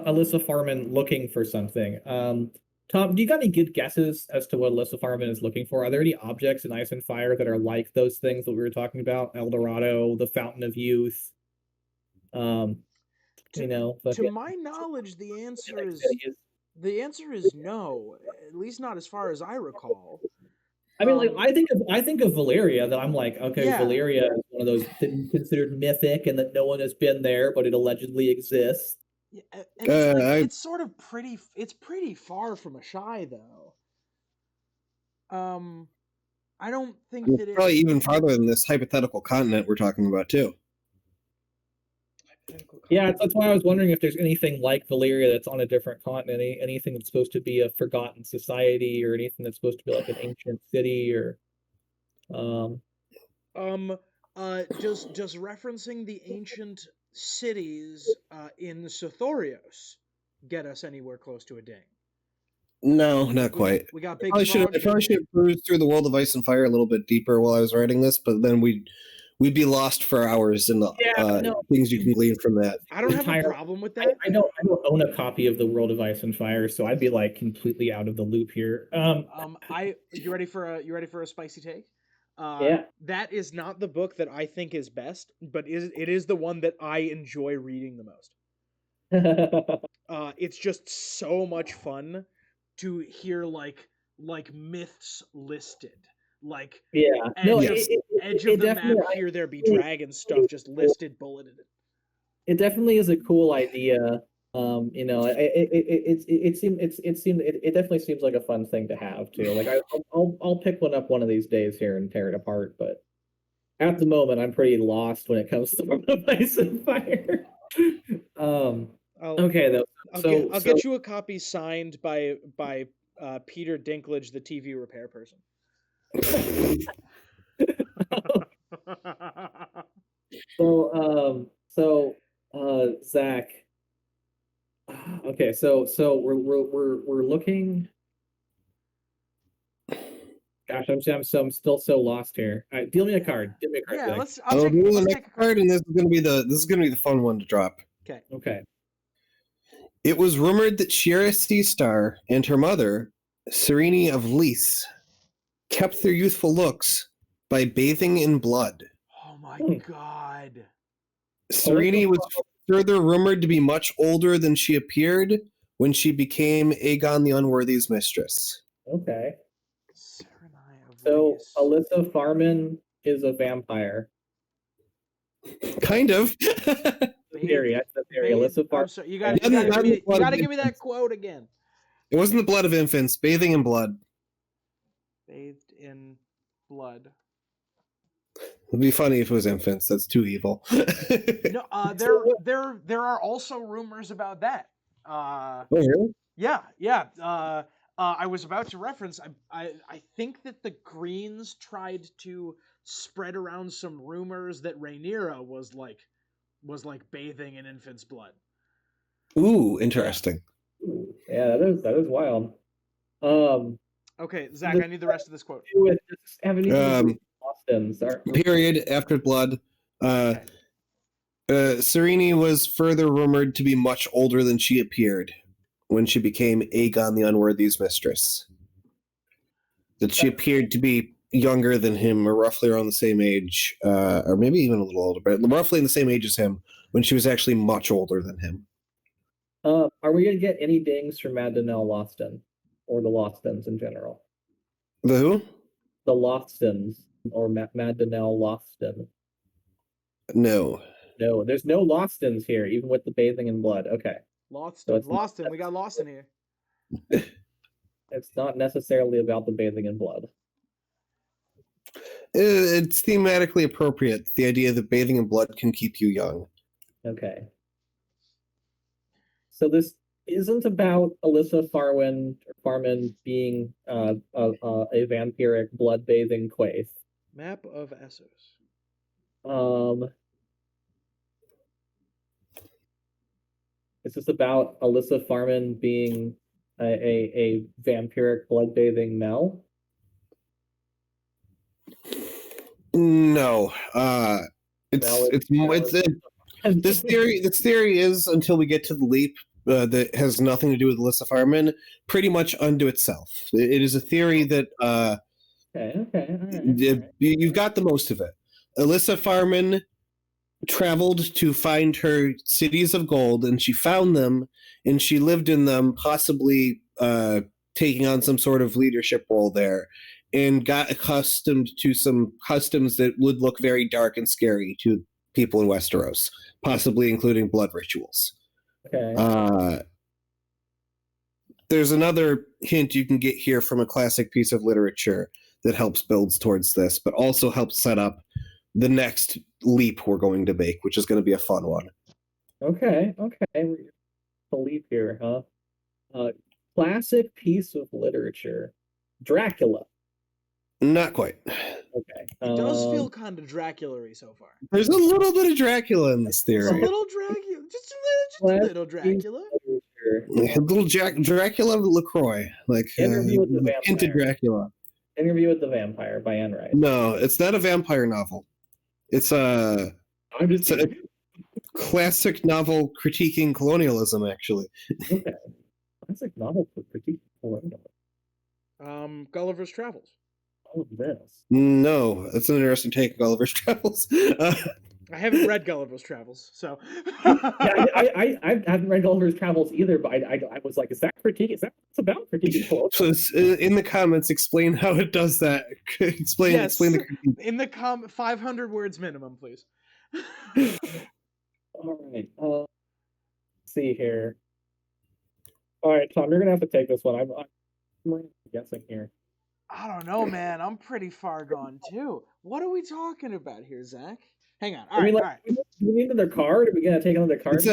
Alyssa Farman looking for something. Tom, do you got any good guesses as to what Alyssa Farman is looking for? Are there any objects in Ice and Fire that are like those things that we were talking about? El Dorado, the Fountain of Youth. You know, to my knowledge, the answer is no. At least not as far as I recall. I mean, like, I think of Valeria, that I'm like, okay, yeah. Valeria is one of those considered mythic, and that no one has been there, but it allegedly exists. Yeah, and it's sort of pretty. It's pretty far from Ashai, though. I don't think that it's probably even farther than this hypothetical continent we're talking about too. Yeah, that's why I was wondering if there's anything like Valeria that's on a different continent, anything that's supposed to be a forgotten society, or anything that's supposed to be like an ancient city, or just referencing the ancient cities in Sothorios get us anywhere close to a ding. No, not quite. We got big. I probably should have cruised through the world of Ice and Fire a little bit deeper while I was writing this, but then we'd be lost for hours in the things you can glean from that. I don't have a problem with that. I don't own a copy of the World of Ice and Fire, so I'd be like completely out of the loop here. You ready for a spicy take? Yeah. That is not the book that I think is best, but it is the one that I enjoy reading the most. It's just so much fun to hear like myths listed. Like, edge of the map, here there be dragons stuff just listed, bulleted. It definitely is a cool idea. You know, it definitely seems like a fun thing to have too. Like, I'll pick one up one of these days here and tear it apart. But at the moment, I'm pretty lost when it comes to Ice and Fire. Okay, though. I'll get you a copy signed by Peter Dinklage, the TV repair person. Zach. Okay, so we're looking. Gosh, I'm still so lost here. All right, deal me a card. Give me a card. Yeah, I'll do the next card, and this is gonna be the fun one to drop. Okay. It was rumored that Shiera Seastar and her mother, Serene of Lys, kept their youthful looks by bathing in blood. Oh my god. Serene was further rumored to be much older than she appeared when she became Aegon the Unworthy's mistress. Okay. So Alyssa Farman is a vampire. Kind of. Theory. That's the theory. Alyssa Farman. You gotta give me that quote again. It wasn't the blood of infants. Bathing in blood. Bathed in blood. It'd be funny if it was infants. That's too evil. No, there are also rumors about that. Oh, really? Yeah. I was about to reference. I think that the Greens tried to spread around some rumors that Rhaenyra was like bathing in infant's blood. Ooh, interesting. Yeah, that is wild. Okay, Zach, I need the rest of this quote. Period after blood. Serene was further rumored to be much older than she appeared when she became Aegon the Unworthy's mistress. That she appeared to be younger than him, or roughly around the same age, or maybe even a little older, but roughly in the same age as him, when she was actually much older than him. Are we going to get any dings from Mad Danelle Loston, or the Lostons in general? The who? The Lostons, or Mad Danelle Loston. No. No, there's no Lostons here, even with the bathing in blood. Okay. Loston, we got Loston here. It's not necessarily about the bathing in blood. It's thematically appropriate, the idea that bathing in blood can keep you young. Okay. So this isn't about Alyssa Farman being a vampiric blood-bathing quaith. Map of Essos. Is this about Alyssa Farman being a vampiric blood-bathing Mel? No. This theory is, until we get to the leap that has nothing to do with Alyssa Farman, pretty much unto itself. It is a theory that you've got the most of it. Alyssa Farman traveled to find her cities of gold, and she found them, and she lived in them, possibly taking on some sort of leadership role there, and got accustomed to some customs that would look very dark and scary to people in Westeros, possibly including blood rituals. Okay. There's another hint you can get here from a classic piece of literature that helps build towards this, but also helps set up the next leap we're going to make, which is going to be a fun one. Okay. The leap here, huh? Classic piece of literature. Dracula. Not quite. Okay. It does feel kind of Dracula-y so far. There's a little bit of Dracula in this theory. A little Dracula. Just a little Dracula. A little Dracula LaCroix. Like Interview with the Vampire. Hinted Dracula. Interview with the Vampire by Anne Rice. No, it's not a vampire novel. It's a classic novel critiquing colonialism, actually. Okay. Classic novel for critiquing colonialism. Gulliver's Travels. All of this. No, that's an interesting take, Gulliver's Travels. I haven't read Gulliver's Travels, so. I haven't read Gulliver's Travels either, but I was like, is that critique? Is that what's about critiquing colonialism? So in the comments, explain how it does that. Explain the critique. In the 500 words minimum, please. All right. Let's see here. All right, Tom, you're gonna have to take this one. I'm guessing here. I don't know, man. I'm pretty far gone too. What are we talking about here, Zach? Hang on. All right. Do we need another card? Are we gonna take another card?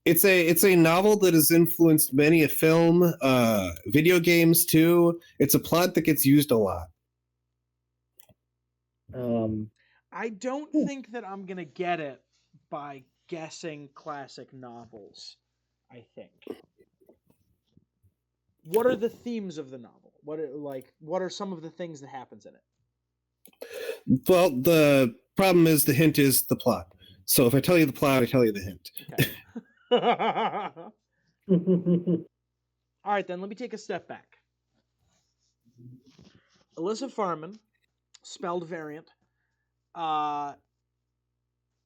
It's a novel that has influenced many a film, video games too. It's a plot that gets used a lot. I don't think that I'm gonna get it by guessing classic novels. I think. What are the themes of the novel? What are some of the things that happens in it? Well, the problem is the hint is the plot. So if I tell you the plot, I tell you the hint. Okay. All right, then let me take a step back. Alyssa Farman, spelled variant,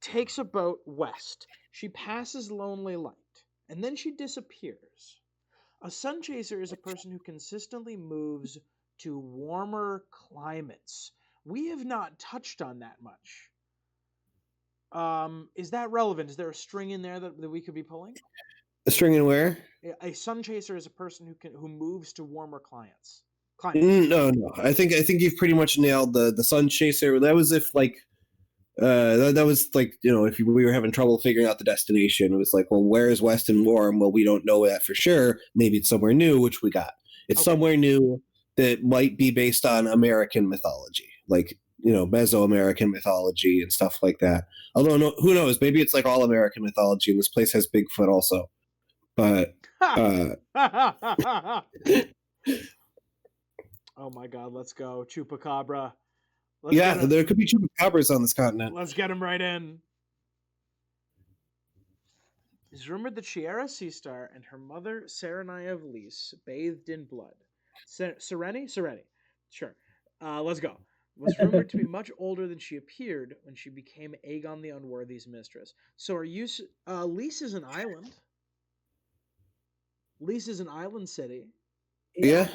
takes a boat west. She passes Lonely Light, and then she disappears. A sun chaser is a person who consistently moves to warmer climates. We have not touched on that much. Is that relevant? Is there a string in there that we could be pulling? A string and where? A sun chaser is a person who moves to warmer climates. No. I think you've pretty much nailed the sun chaser. That was if like that was like, if we were having trouble figuring out the destination, it was like, well, where is west and warm? Well, we don't know that for sure. Maybe it's somewhere new, which we got. It's somewhere new that might be based on American mythology, like Mesoamerican mythology and stuff like that. Although who knows? Maybe it's like all American mythology, and this place has Bigfoot also. But oh my God, let's go Chupacabra. There could be chupacabras on this continent. Let's get him right in. It's rumored that Shiera Seastar and her mother, Serenai of Lys, bathed in blood. Sereni? Sure. Let's go. Was rumored to be much older than she appeared when she became Aegon the Unworthy's mistress. So Lys is an island. Lys is an island city. Yeah.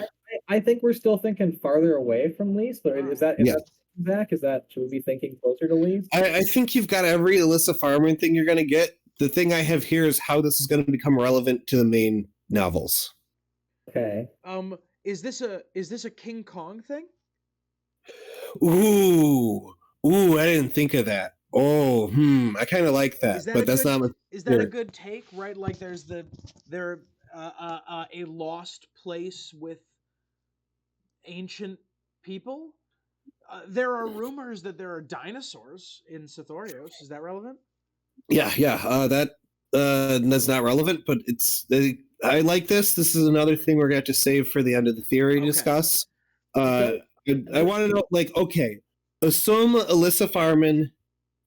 I think we're still thinking farther away from Lys, but is that Zach? Should we be thinking closer to Lys? I think you've got every Alyssa Farman thing you're going to get. The thing I have here is how this is going to become relevant to the main novels. Okay. Is this a King Kong thing? Ooh, I didn't think of that. Oh, I kind of like that, but that's not. Is that a good take? Right, like there's a lost place with ancient people. There are rumors that there are dinosaurs in Sithorios. Is that relevant? Yeah. That's not relevant, but I like this. This is another thing we're going to save for the end of the theory to discuss. I want to know, like, okay, assume Alyssa Farman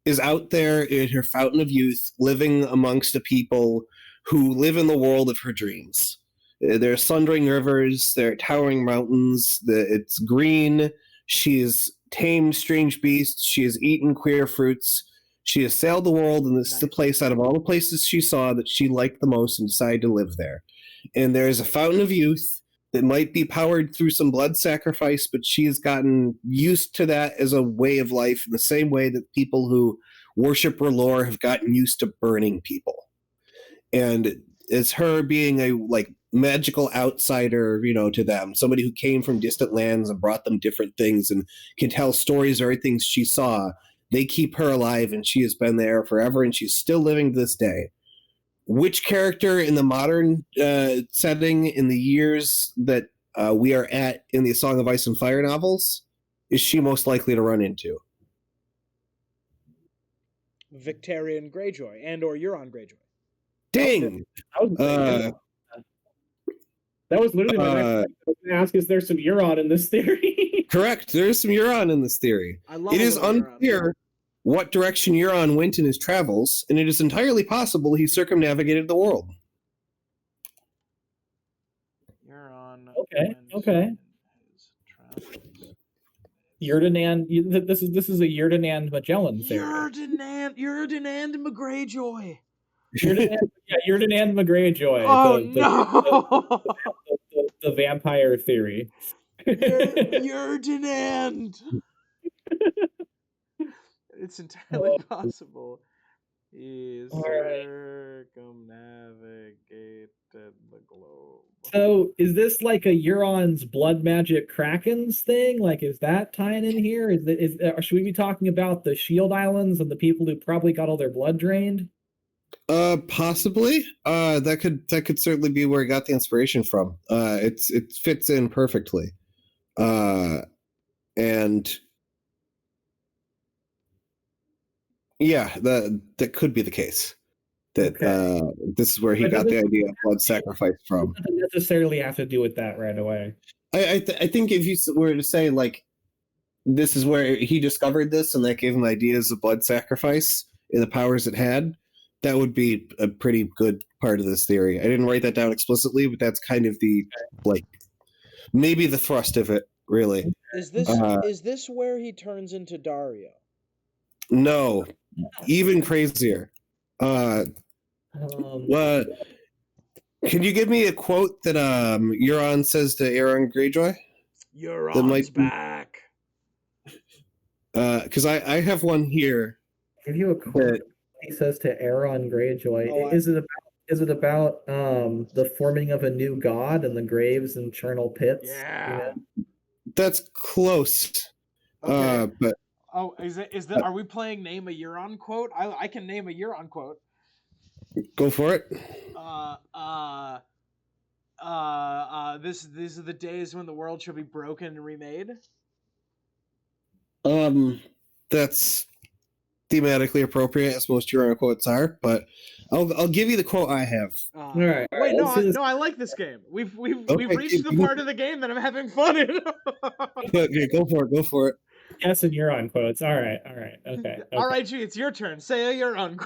is out there in her fountain of youth, living amongst a people who live in the world of her dreams. There are sundering rivers, there are towering mountains, it's green. She has tamed strange beasts. She has eaten queer fruits. She has sailed the world, and this is the place out of all the places she saw that she liked the most and decided to live there. And there is a fountain of youth that might be powered through some blood sacrifice, but she has gotten used to that as a way of life in the same way that people who worship R'hllor have gotten used to burning people. And it's her being a magical outsider, to them, somebody who came from distant lands and brought them different things and can tell stories of everything she saw. They keep her alive, and she has been there forever, and she's still living to this day. Which character in the modern setting, in the years that we are at in the Song of Ice and Fire novels, is she most likely to run into? Victarion Greyjoy and or Euron Greyjoy. Ding! That was literally my next question. I was going to ask, is there some Euron in this theory? Correct. There is some Euron in this theory. It is unclear what direction Euron went in his travels, and it is entirely possible he circumnavigated the world. Euron. Okay. Ferdinand. This is a Ferdinand Magellan theory. Ferdinand Greyjoy. Ferdinand Greyjoy. Oh no! The vampire theory. Ferdinand. It's entirely possible. He circumnavigated the globe. So, is this like a Euron's blood magic Krakens thing? Like, is that tying in here? Should we be talking about the Shield Islands and the people who probably got all their blood drained? Possibly. That could certainly be where he got the inspiration from. It fits in perfectly. And yeah, that could be the case. That this is where he got the idea of blood sacrifice from. It doesn't necessarily have to do with that right away. I think if you were to say, like, this is where he discovered this and that gave him ideas of blood sacrifice and the powers it had, that would be a pretty good part of this theory. I didn't write that down explicitly, but that's kind of the, maybe the thrust of it, really. Is this where he turns into Dario? No, even crazier. Can you give me a quote that Euron says to Euron Greyjoy? Euron's back. Because I have one here. Give you a quote he says to Euron Greyjoy. Is it about Is it about the forming of a new god and the graves and charnel pits? You Yeah. know? That's close. Okay. But Oh, are we playing name a Euron quote? I can name a Euron quote. go for it. These are the days when the world shall be broken and remade. That's thematically appropriate, as most Euro quotes are, but I'll give you the quote I have. All right. Wait, let's do this. no, I like this game. We've Okay, reached the part of the game that I'm having fun in. Okay, go for it. Go for it. Yes, and you're on quotes. All right. Okay. All right, G, it's your turn. Say you're on.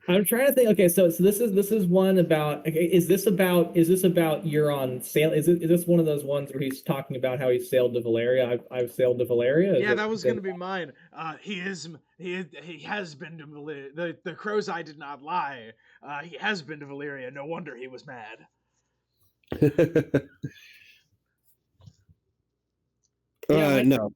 I'm trying to think. Okay, so this is one about. Okay, is this about Euron sail? Is this one of those ones where he's talking about how he sailed to Valeria? I've sailed to Valeria. Yeah, that was gonna be mine. He has been to Valeria. The crow's eye did not lie. He has been to Valeria. No wonder he was mad. No.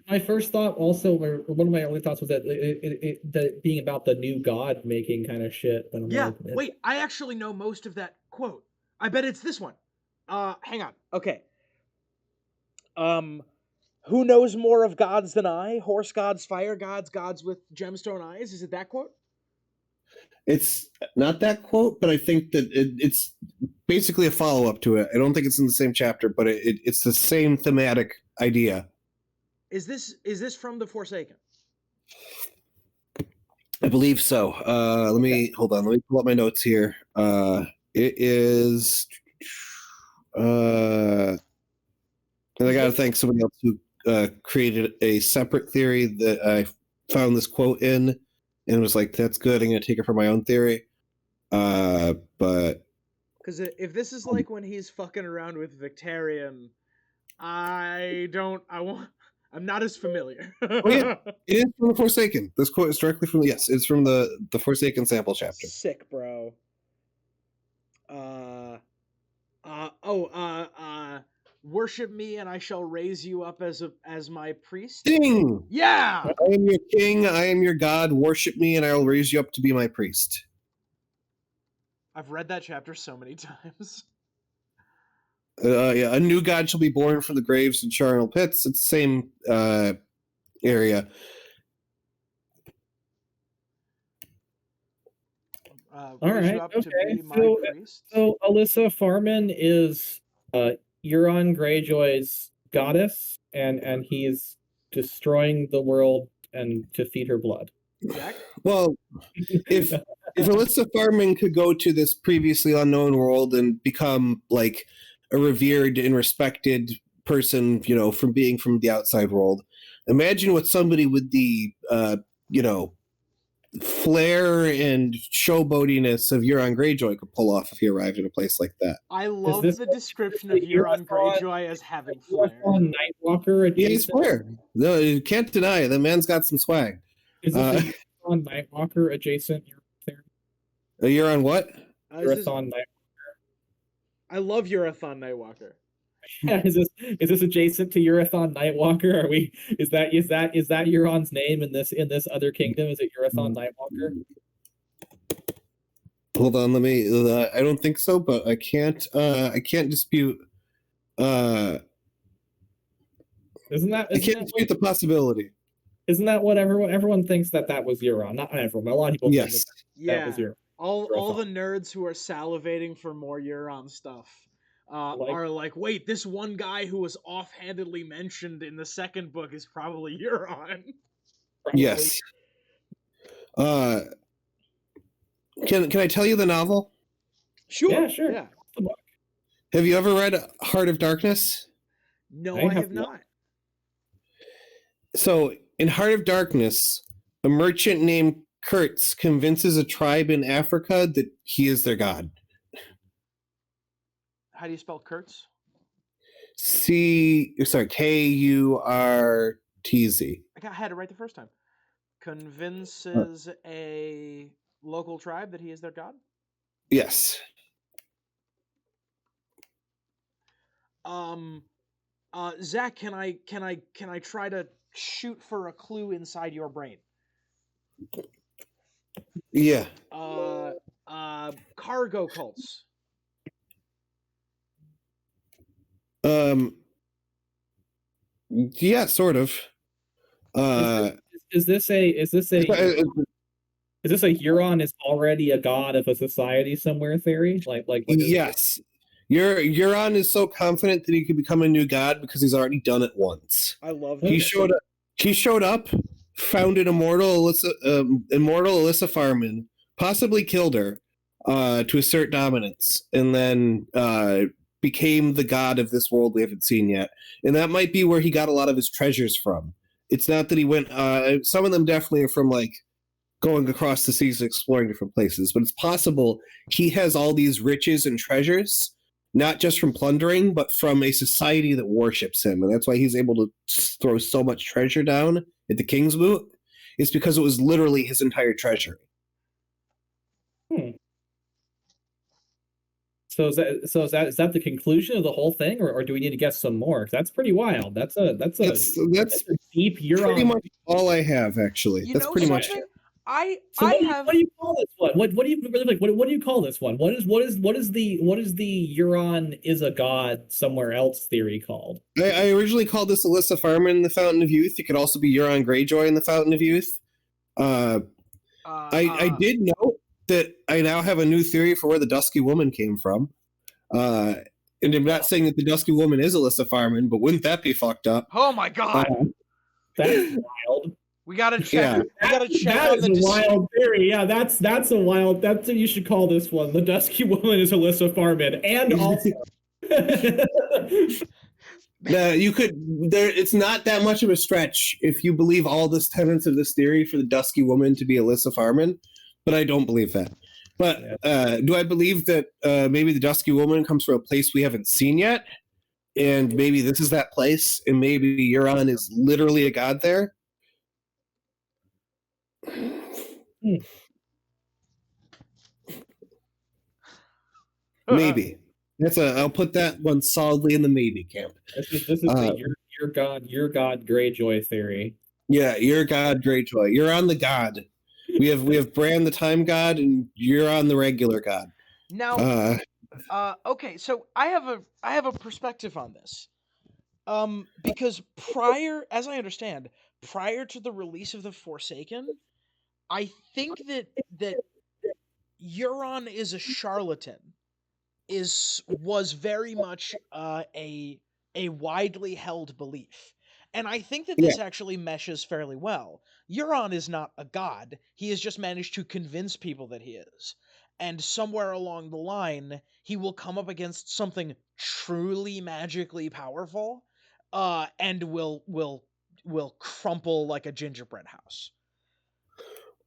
My first thought also, or one of my early thoughts was that that being about the new god making kind of shit. But Yeah, wait, I actually know most of that quote. I bet it's this one. Hang on. Okay. Who knows more of gods than I? Horse gods, fire gods, gods with gemstone eyes. Is it that quote? It's not that quote, but I think that it's basically a follow-up to it. I don't think it's in the same chapter, but it's the same thematic idea. Is this from The Forsaken? I believe so. Let me hold on. Let me pull up my notes here. It is. And I got to thank somebody else who created a separate theory that I found this quote in, and was like, "That's good. I'm going to take it for my own theory." But because if this is like when he's fucking around with Victarion, I'm not as familiar. Oh yeah, it is from The Forsaken. This quote is directly from it's from the Forsaken sample chapter. Sick, bro. Worship me and I shall raise you up as my priest. Ding! Yeah! I am your king, I am your god, worship me and I will raise you up to be my priest. I've read that chapter so many times. Yeah, a new god shall be born from the graves and charnel pits. It's the same area. All right. Okay. Priest. So Alyssa Farman is Euron Greyjoy's goddess, and he's destroying the world and to feed her blood. Jack? Well, if Alyssa Farman could go to this previously unknown world and become like a revered and respected person, you know, from being from the outside world, imagine what somebody with the you know, flair and showboatiness of Euron Greyjoy could pull off if he arrived in a place like that. I love the description of Euron Greyjoy as having flair. Nightwalker adjacent. Yeah, he's flair. No, you can't deny it. The man's got some swag. Is this on Nightwalker adjacent? Euron what? Urathon Nightwalker. I love Urathon Nightwalker. Yeah, is this adjacent to Urathon Nightwalker? Are we? Is that Euron's name in this other kingdom? Is it Urathon Nightwalker? Hold on, let me. I don't think so, but I can't dispute. Isn't that? I can't dispute the possibility. Isn't that what everyone thinks that was Euron? Not everyone. A lot of people. Yes. That was Euron. All the nerds who are salivating for more Euron stuff. Are like, wait, this one guy who was offhandedly mentioned in the second book is probably Euron. Yes. Can I tell you the novel? Sure. Yeah, sure. Yeah. Have you ever read Heart of Darkness? No, I have not. So, in Heart of Darkness, a merchant named Kurtz convinces a tribe in Africa that he is their god. How do you spell Kurtz? Kurtz. I had it right the first time. Convinces a local tribe that he is their god? Yes. Zach, can I try to shoot for a clue inside your brain? Yeah. Cargo cults. Yeah, sort of. Is this a Euron is already a god of a society somewhere theory? Yes. Euron is so confident that he could become a new god because he's already done it once. I love He showed up, founded immortal Alyssa Farman, possibly killed her to assert dominance, and then became the god of this world we haven't seen yet. And that might be where he got a lot of his treasures from. It's not that he went. Some of them definitely are from like going across the seas and exploring different places, but it's possible he has all these riches and treasures, not just from plundering, but from a society that worships him. And that's why he's able to throw so much treasure down at the King's Moot. It's because it was literally his entire treasury. So is that the conclusion of the whole thing, or do we need to guess some more? That's pretty wild. That's a deep Euron. Pretty much all I have, actually. That's pretty much it. What do you call this one? What do you really like? What do you call this one? What is the Euron is a god somewhere else theory called? I originally called this Alyssa Farman in the Fountain of Youth. It could also be Euron Greyjoy in the Fountain of Youth. I did know that I now have a new theory for where the Dusky Woman came from. And I'm not saying that the Dusky Woman is Alyssa Farman, but wouldn't that be fucked up? Oh my god, that's wild. We gotta check. Yeah. We gotta check. That is a wild theory. Yeah, that's a wild. That's what you should call this one. The Dusky Woman is Alyssa Farman, and also. You could. It's not that much of a stretch if you believe all the tenets of this theory for the Dusky Woman to be Alyssa Farman, but I don't believe that. But do I believe that maybe the Dusky Woman comes from a place we haven't seen yet, and maybe this is that place, and maybe Euron is literally a god there? Maybe. I'll put that one solidly in the maybe camp. This is your god Greyjoy theory. Yeah, your god Greyjoy. You're on the god. We have Bran the time god, and you're on the regular god. Now, okay, so I have a perspective on this. Because as I understand, prior to the release of the Forsaken, I think that Euron is a charlatan was very much a widely held belief. And I think that this actually meshes fairly well. Euron is not a god. He has just managed to convince people that he is. And somewhere along the line, he will come up against something truly magically powerful, and will crumple like a gingerbread house.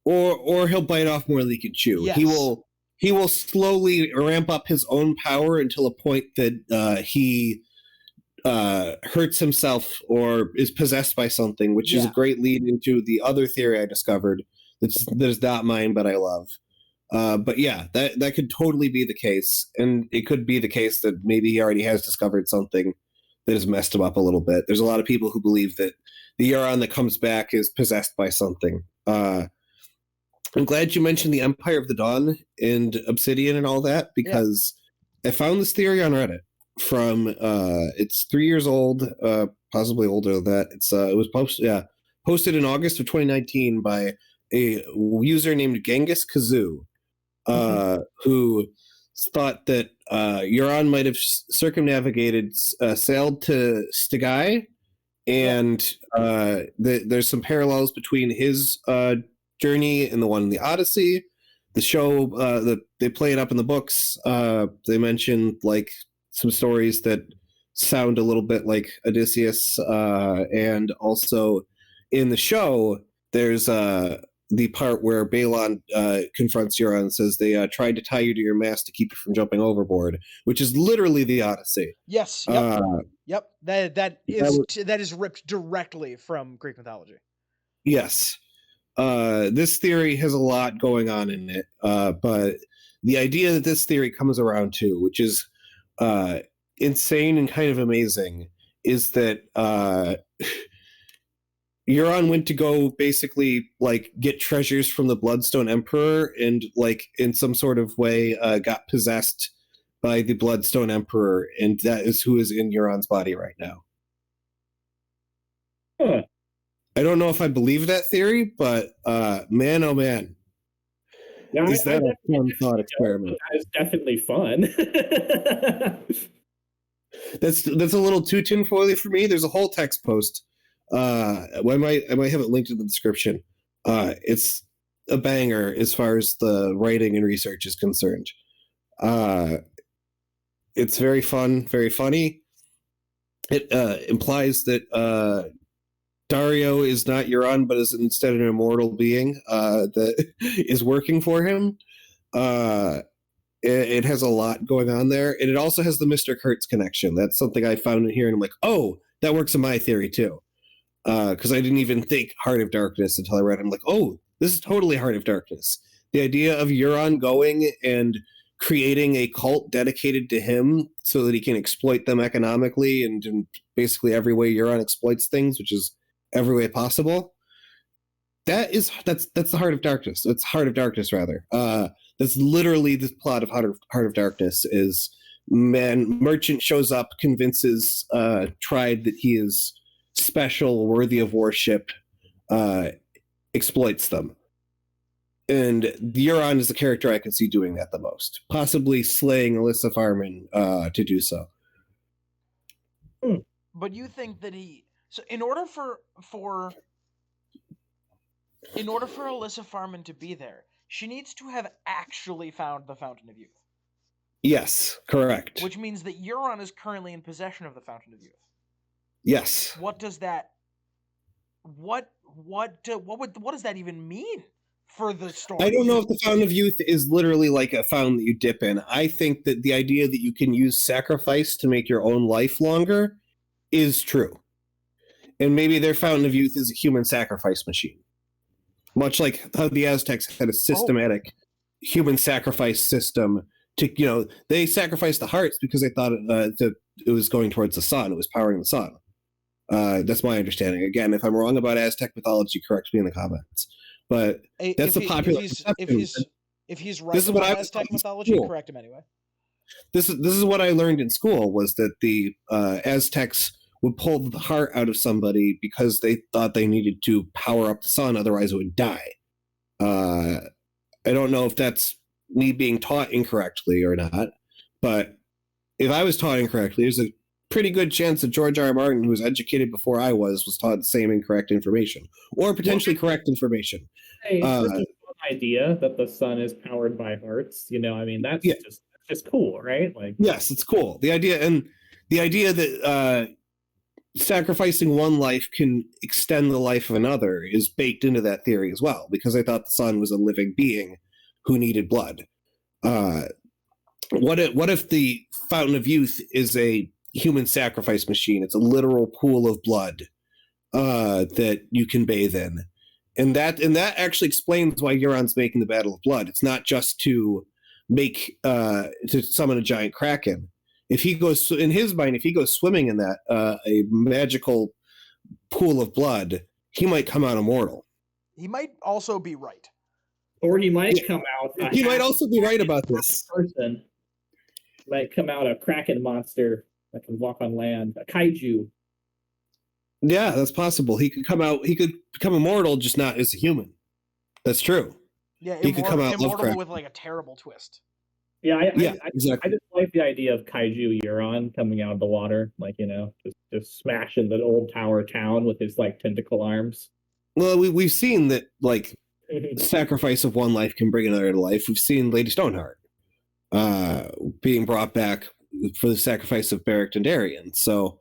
Or he'll bite off more than he can chew. Yes. He will slowly ramp up his own power until a point that he hurts himself or is possessed by something, which is a great lead into the other theory I discovered that is not mine, but I love. But yeah, that could totally be the case. And it could be the case that maybe he already has discovered something that has messed him up a little bit. There's a lot of people who believe that the Euron that comes back is possessed by something. I'm glad you mentioned the Empire of the Dawn and Obsidian and all that, because I found this theory on Reddit from it's 3 years old, possibly older than that. It was posted in August of 2019 by a user named Genghis Kazoo, who thought that Euron might have circumnavigated, sailed to Stigai, and there's some parallels between his journey and the one in the Odyssey. The show, they play it up in the books. They mention like some stories that sound a little bit like Odysseus, and also in the show, there's the part where Balon confronts Euron and says they tried to tie you to your mast to keep you from jumping overboard, which is literally the Odyssey. Yes. Yep. Yep. That is ripped directly from Greek mythology. Yes. This theory has a lot going on in it, but the idea that this theory comes around to, which is insane and kind of amazing, is that Euron went to go basically like get treasures from the Bloodstone Emperor, and like in some sort of way got possessed by the Bloodstone Emperor, and that is who is in Euron's body right now. Huh. I don't know if I believe that theory, but man, oh man, Yeah, is that a fun thought experiment? That is definitely fun. That's a little too tinfoily for me. There's a whole text post. I might have it linked in the description. It's a banger as far as the writing and research is concerned. It's very fun, very funny. It implies that Dario is not Euron, but is instead an immortal being that is working for him. It has a lot going on there, and it also has the Mr. Kurtz connection. That's something I found in here, and I'm like, oh, that works in my theory too. Because I didn't even think Heart of Darkness until I read it. I'm like, oh, this is totally Heart of Darkness. The idea of Euron going and creating a cult dedicated to him so that he can exploit them economically and in basically every way Euron exploits things, which is every way possible. That's the Heart of Darkness. It's Heart of Darkness, rather. That's literally the plot of Heart of Darkness. Is merchant shows up, convinces Tribe that he is special, worthy of worship, exploits them. And Euron is the character I can see doing that the most, possibly slaying Alyssa Farman to do so. But you think that in order for Alyssa Farman to be there, she needs to have actually found the Fountain of Youth. Yes, correct. Which means that Euron is currently in possession of the Fountain of Youth. Yes. What does that? What does that even mean for the story? I don't know if the Fountain of Youth is literally like a fountain that you dip in. I think that the idea that you can use sacrifice to make your own life longer is true. And maybe their Fountain of Youth is a human sacrifice machine. Much like how the Aztecs had a systematic human sacrifice system to, they sacrificed the hearts because they thought it was going towards the sun. It was powering the sun. That's my understanding. Again, if I'm wrong about Aztec mythology, correct me in the comments. But that's a popular conception. If he's right about Aztec mythology, correct him anyway. This is what I learned in school, was that the Aztecs would pull the heart out of somebody because they thought they needed to power up the sun, otherwise it would die. I don't know if that's me being taught incorrectly or not, but if I was taught incorrectly, there's a pretty good chance that George R. Martin, who was educated before I was taught the same incorrect information, or potentially correct information. Hey, it's just an idea that the sun is powered by hearts. That's just cool, right? Like, yes, it's cool. The idea that sacrificing one life can extend the life of another is baked into that theory as well, because I thought the sun was a living being who needed blood. What if the Fountain of Youth is a human sacrifice machine? It's a literal pool of blood that you can bathe in, and that actually explains why Euron's making the Battle of Blood. It's not just to to summon a giant kraken. If he goes, in his mind, if he goes swimming in that a magical pool of blood, he might come out immortal. He might also be right. Or he might come out. He might also be right about this. Person might come out a kraken monster that can walk on land, a kaiju. Yeah, that's possible. He could come out. He could become immortal, just not as a human. That's true. Yeah, he could come out immortal with like a terrible twist. Yeah, exactly. I just like the idea of kaiju Euron coming out of the water, like, just smashing the old tower town with his like tentacle arms. Well, we've seen that like sacrifice of one life can bring another to life. We've seen Lady Stoneheart being brought back for the sacrifice of Beric Dondarrion. So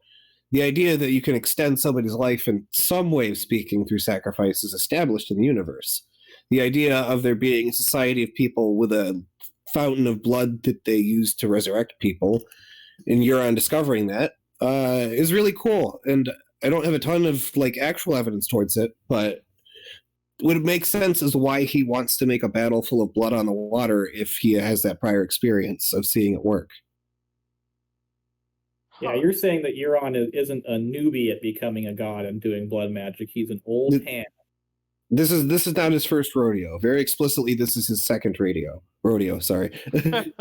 the idea that you can extend somebody's life in some way of speaking through sacrifice is established in the universe. The idea of there being a society of people with a fountain of blood that they use to resurrect people, and Euron discovering that is really cool. And I don't have a ton of like actual evidence towards it, but would make sense as to why he wants to make a battle full of blood on the water if he has that prior experience of seeing it work. Yeah, you're saying that Euron isn't a newbie at becoming a god and doing blood magic. He's an old hand. This is not his first rodeo. Very explicitly, this is his second rodeo. Sorry, Second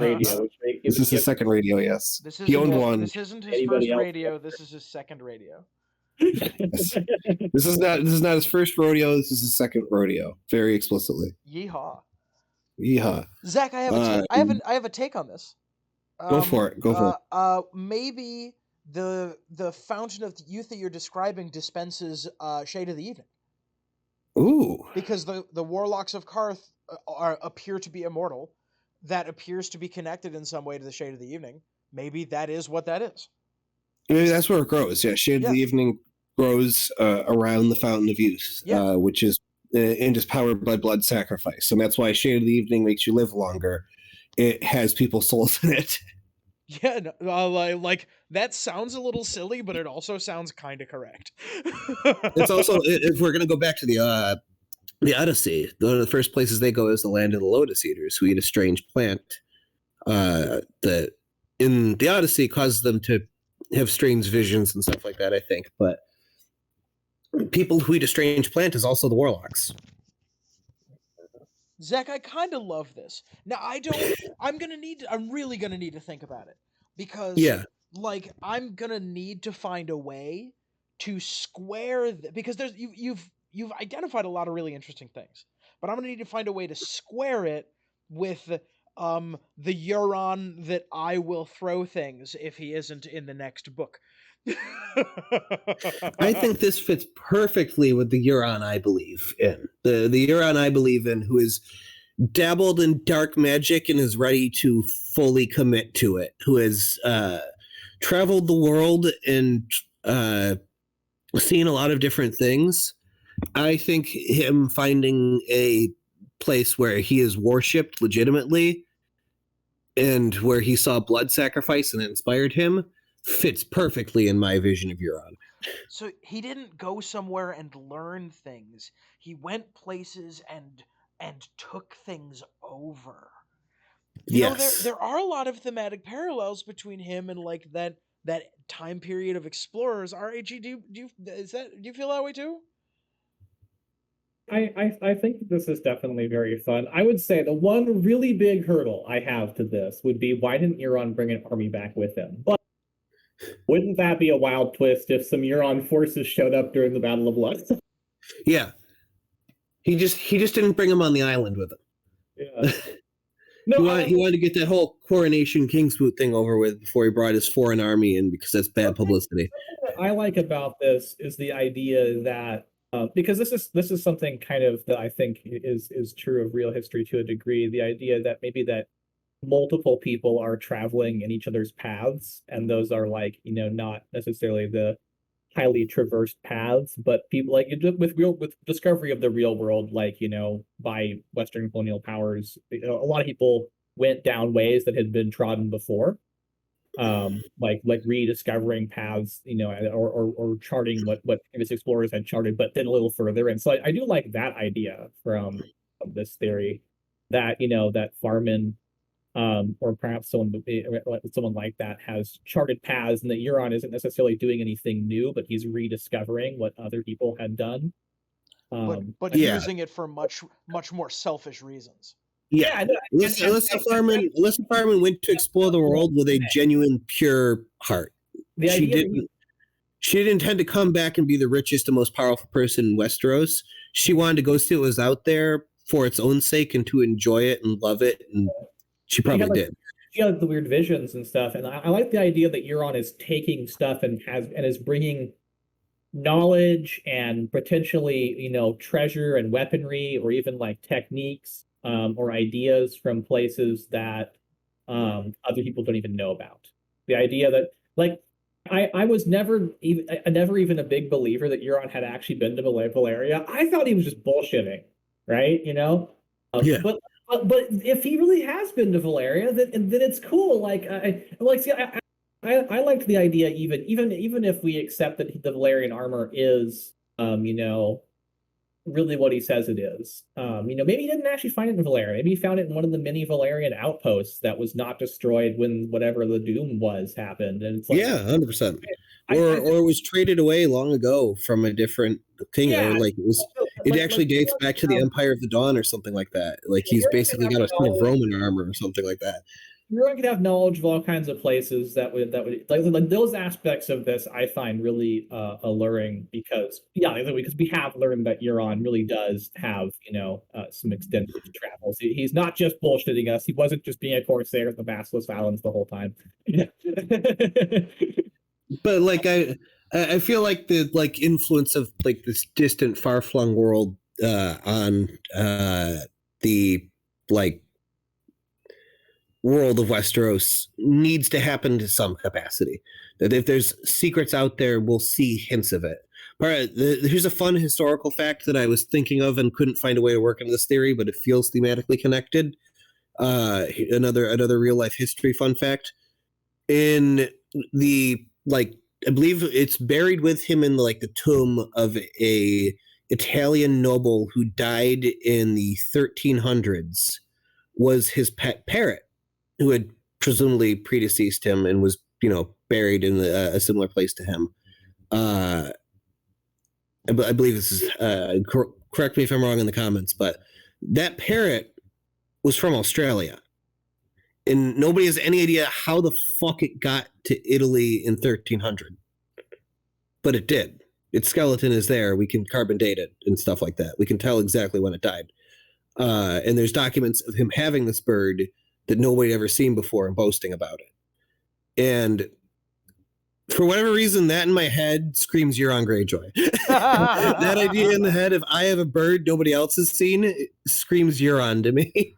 radio, which this is his second radio. Yes, he owned one. This isn't his first radio. This is his second radio. Yes. This is not his first rodeo. This is his second rodeo. Very explicitly. Yeehaw. Yeehaw. Zach, I have a take on this. Go for it. Maybe the fountain of youth that you're describing dispenses Shade of the Evening. Ooh. Because the warlocks of Karth appear to be immortal. That appears to be connected in some way to the Shade of the Evening. Maybe that is what that is. Maybe that's where it grows. Yeah, Shade of the Evening grows around the Fountain of Youth, which is and is powered by blood sacrifice. And that's why Shade of the Evening makes you live longer. It has people's souls in it. Yeah, like that sounds a little silly, but it also sounds kind of correct. It's also, if we're going to go back to the Odyssey, one of the first places they go is the land of the Lotus Eaters, who eat a strange plant that in the Odyssey causes them to have strange visions and stuff like that, I think. But people who eat a strange plant is also the warlocks. Zach, I kind of love this. Now, I'm really gonna need to think about it because, I'm gonna need to find a way to square because you've identified a lot of really interesting things, but I'm gonna need to find a way to square it with the Euron that I will throw things if he isn't in the next book. I think this fits perfectly with the Euron I believe in. The Euron I believe in, who is dabbled in dark magic and is ready to fully commit to it, who has traveled the world and seen a lot of different things. I think him finding a place where he is worshipped legitimately and where he saw blood sacrifice and it inspired him fits perfectly in my vision of Euron. So he didn't go somewhere and learn things. He went places and took things over. You know, there are a lot of thematic parallels between him and like that time period of explorers. RAG, do you feel that way too? I think that this is definitely very fun. I would say the one really big hurdle I have to this would be, why didn't Euron bring an army back with him? But wouldn't that be a wild twist if some Euron forces showed up during the Battle of Lux? Yeah. He just didn't bring him on the island with him. Yeah. No, he wanted to get that whole coronation Kingswood thing over with before he brought his foreign army in, because that's bad publicity. What I like about this is the idea that because this is something kind of that I think is true of real history to a degree. The idea that maybe that multiple people are traveling in each other's paths, and those are like, not necessarily the highly traversed paths, but people like with discovery of the real world, like, by Western colonial powers, a lot of people went down ways that had been trodden before, like rediscovering paths, or charting what previous explorers had charted, but then a little further. And so I do like that idea from this theory that, that Farman, or perhaps someone like that has charted paths, and that Euron isn't necessarily doing anything new, but he's rediscovering what other people had done. But using it for much more selfish reasons. Yeah, Alyssa Farman went to explore the world with a genuine, pure heart. She didn't intend to come back and be the richest and most powerful person in Westeros. She wanted to go see what was out there for its own sake and to enjoy it and love it, and she probably did. She had the weird visions and stuff, and I like the idea that Euron is taking stuff and is bringing knowledge and potentially, treasure and weaponry, or even like techniques, or ideas from places that other people don't even know about. The idea that, like, I was never even a big believer that Euron had actually been to Valeria. I thought he was just bullshitting, right? Yeah. But if he really has been to Valeria, then it's cool. Like, I liked the idea, even if we accept that the Valerian armor is, really what he says it is. Maybe he didn't actually find it in Valeria. Maybe he found it in one of the mini Valerian outposts that was not destroyed when whatever the doom was happened. And it's like, yeah, 100%. I Or it was traded away long ago from a different thing, Yeah, or like it actually dates back to the Empire of the Dawn or something like that. Like he's basically got a ton of Roman armor or something like that. You're gonna have knowledge of all kinds of places that would like those aspects of this I find really alluring because we have learned that Euron really does have some extensive travels. He's not just bullshitting us. He wasn't just being a corsair at the Basilisk Islands the whole time. But like I feel like the influence of like this distant, far flung world on the like world of Westeros needs to happen to some capacity. That if there's secrets out there, we'll see hints of it. All right, here's a fun historical fact that I was thinking of and couldn't find a way to work into this theory, but it feels thematically connected. Another real life history fun fact. In the I believe it's buried with him in like the tomb of a Italian noble who died in the 1300s was his pet parrot, who had presumably predeceased him and was, buried in a similar place to him. I believe this is, correct me if I'm wrong in the comments, but that parrot was from Australia. And nobody has any idea how the fuck it got to Italy in 1300. But it did. Its skeleton is there. We can carbon date it and stuff like that. We can tell exactly when it died. And there's documents of him having this bird that nobody had ever seen before and boasting about it. And for whatever reason, that in my head screams Euron Greyjoy. That idea in the head, if I have a bird nobody else has seen, it screams Euron to me.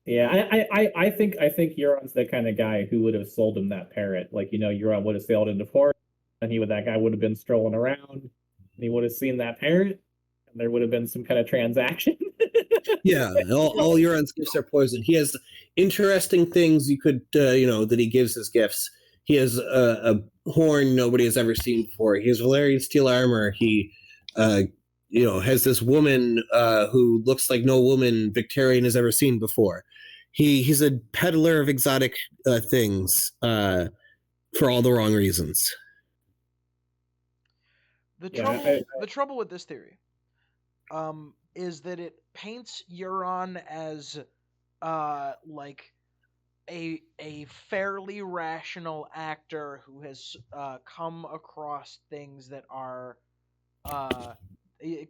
Yeah, I think Euron's the kind of guy who would have sold him that parrot. Like, Euron would have sailed into port, and that guy would have been strolling around, and he would have seen that parrot, and there would have been some kind of transaction. Yeah, all Euron's gifts are poison. He has interesting things you could, that he gives as gifts. He has a horn nobody has ever seen before. He has Valerian steel armor. He, has this woman who looks like no woman Victorian has ever seen before. He's a peddler of exotic things for all the wrong reasons. The trouble with this theory is that it paints Euron as like a fairly rational actor who has come across things that are in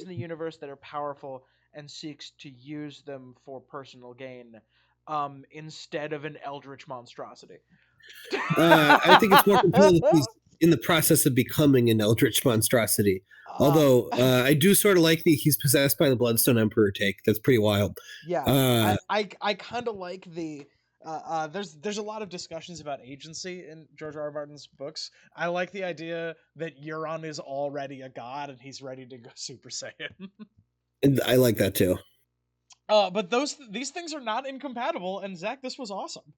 the universe that are powerful and seeks to use them for personal gain instead of an eldritch monstrosity. I think it's more compelling that he's in the process of becoming an eldritch monstrosity. Although I do sort of like the he's possessed by the Bloodstone Emperor take. That's pretty wild. Yeah, I kind of like the there's a lot of discussions about agency in George R. R. Martin's books. I like the idea that Euron is already a god and he's ready to go Super Saiyan. And I like that too. But these things are not incompatible. And Zach, this was awesome.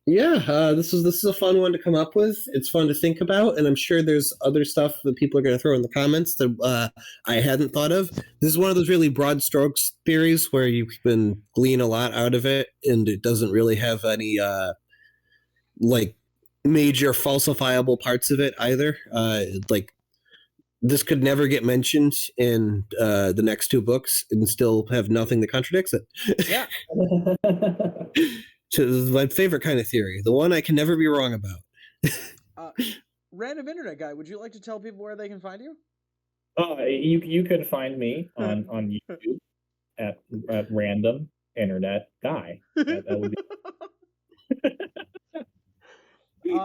Yeah, this is a fun one to come up with. It's fun to think about, and I'm sure there's other stuff that people are going to throw in the comments that I hadn't thought of. This is one of those really broad strokes theories where you can glean a lot out of it, and it doesn't really have any major falsifiable parts of it either. This could never get mentioned in the next two books and still have nothing that contradicts it. Yeah. So this is my favorite kind of theory, the one I can never be wrong about. Random Internet Guy, would you like to tell people where they can find you? You can find me on YouTube at Random Internet Guy. That would be...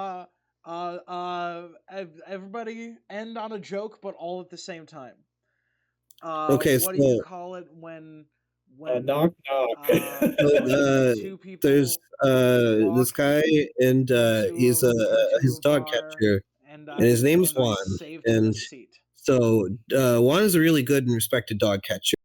everybody end on a joke, but all at the same time. Okay, what do you call it when knock knock. Two people there's this guy, and he's his dog catcher, and his name is Juan. And so Juan is a really good and respected dog catcher.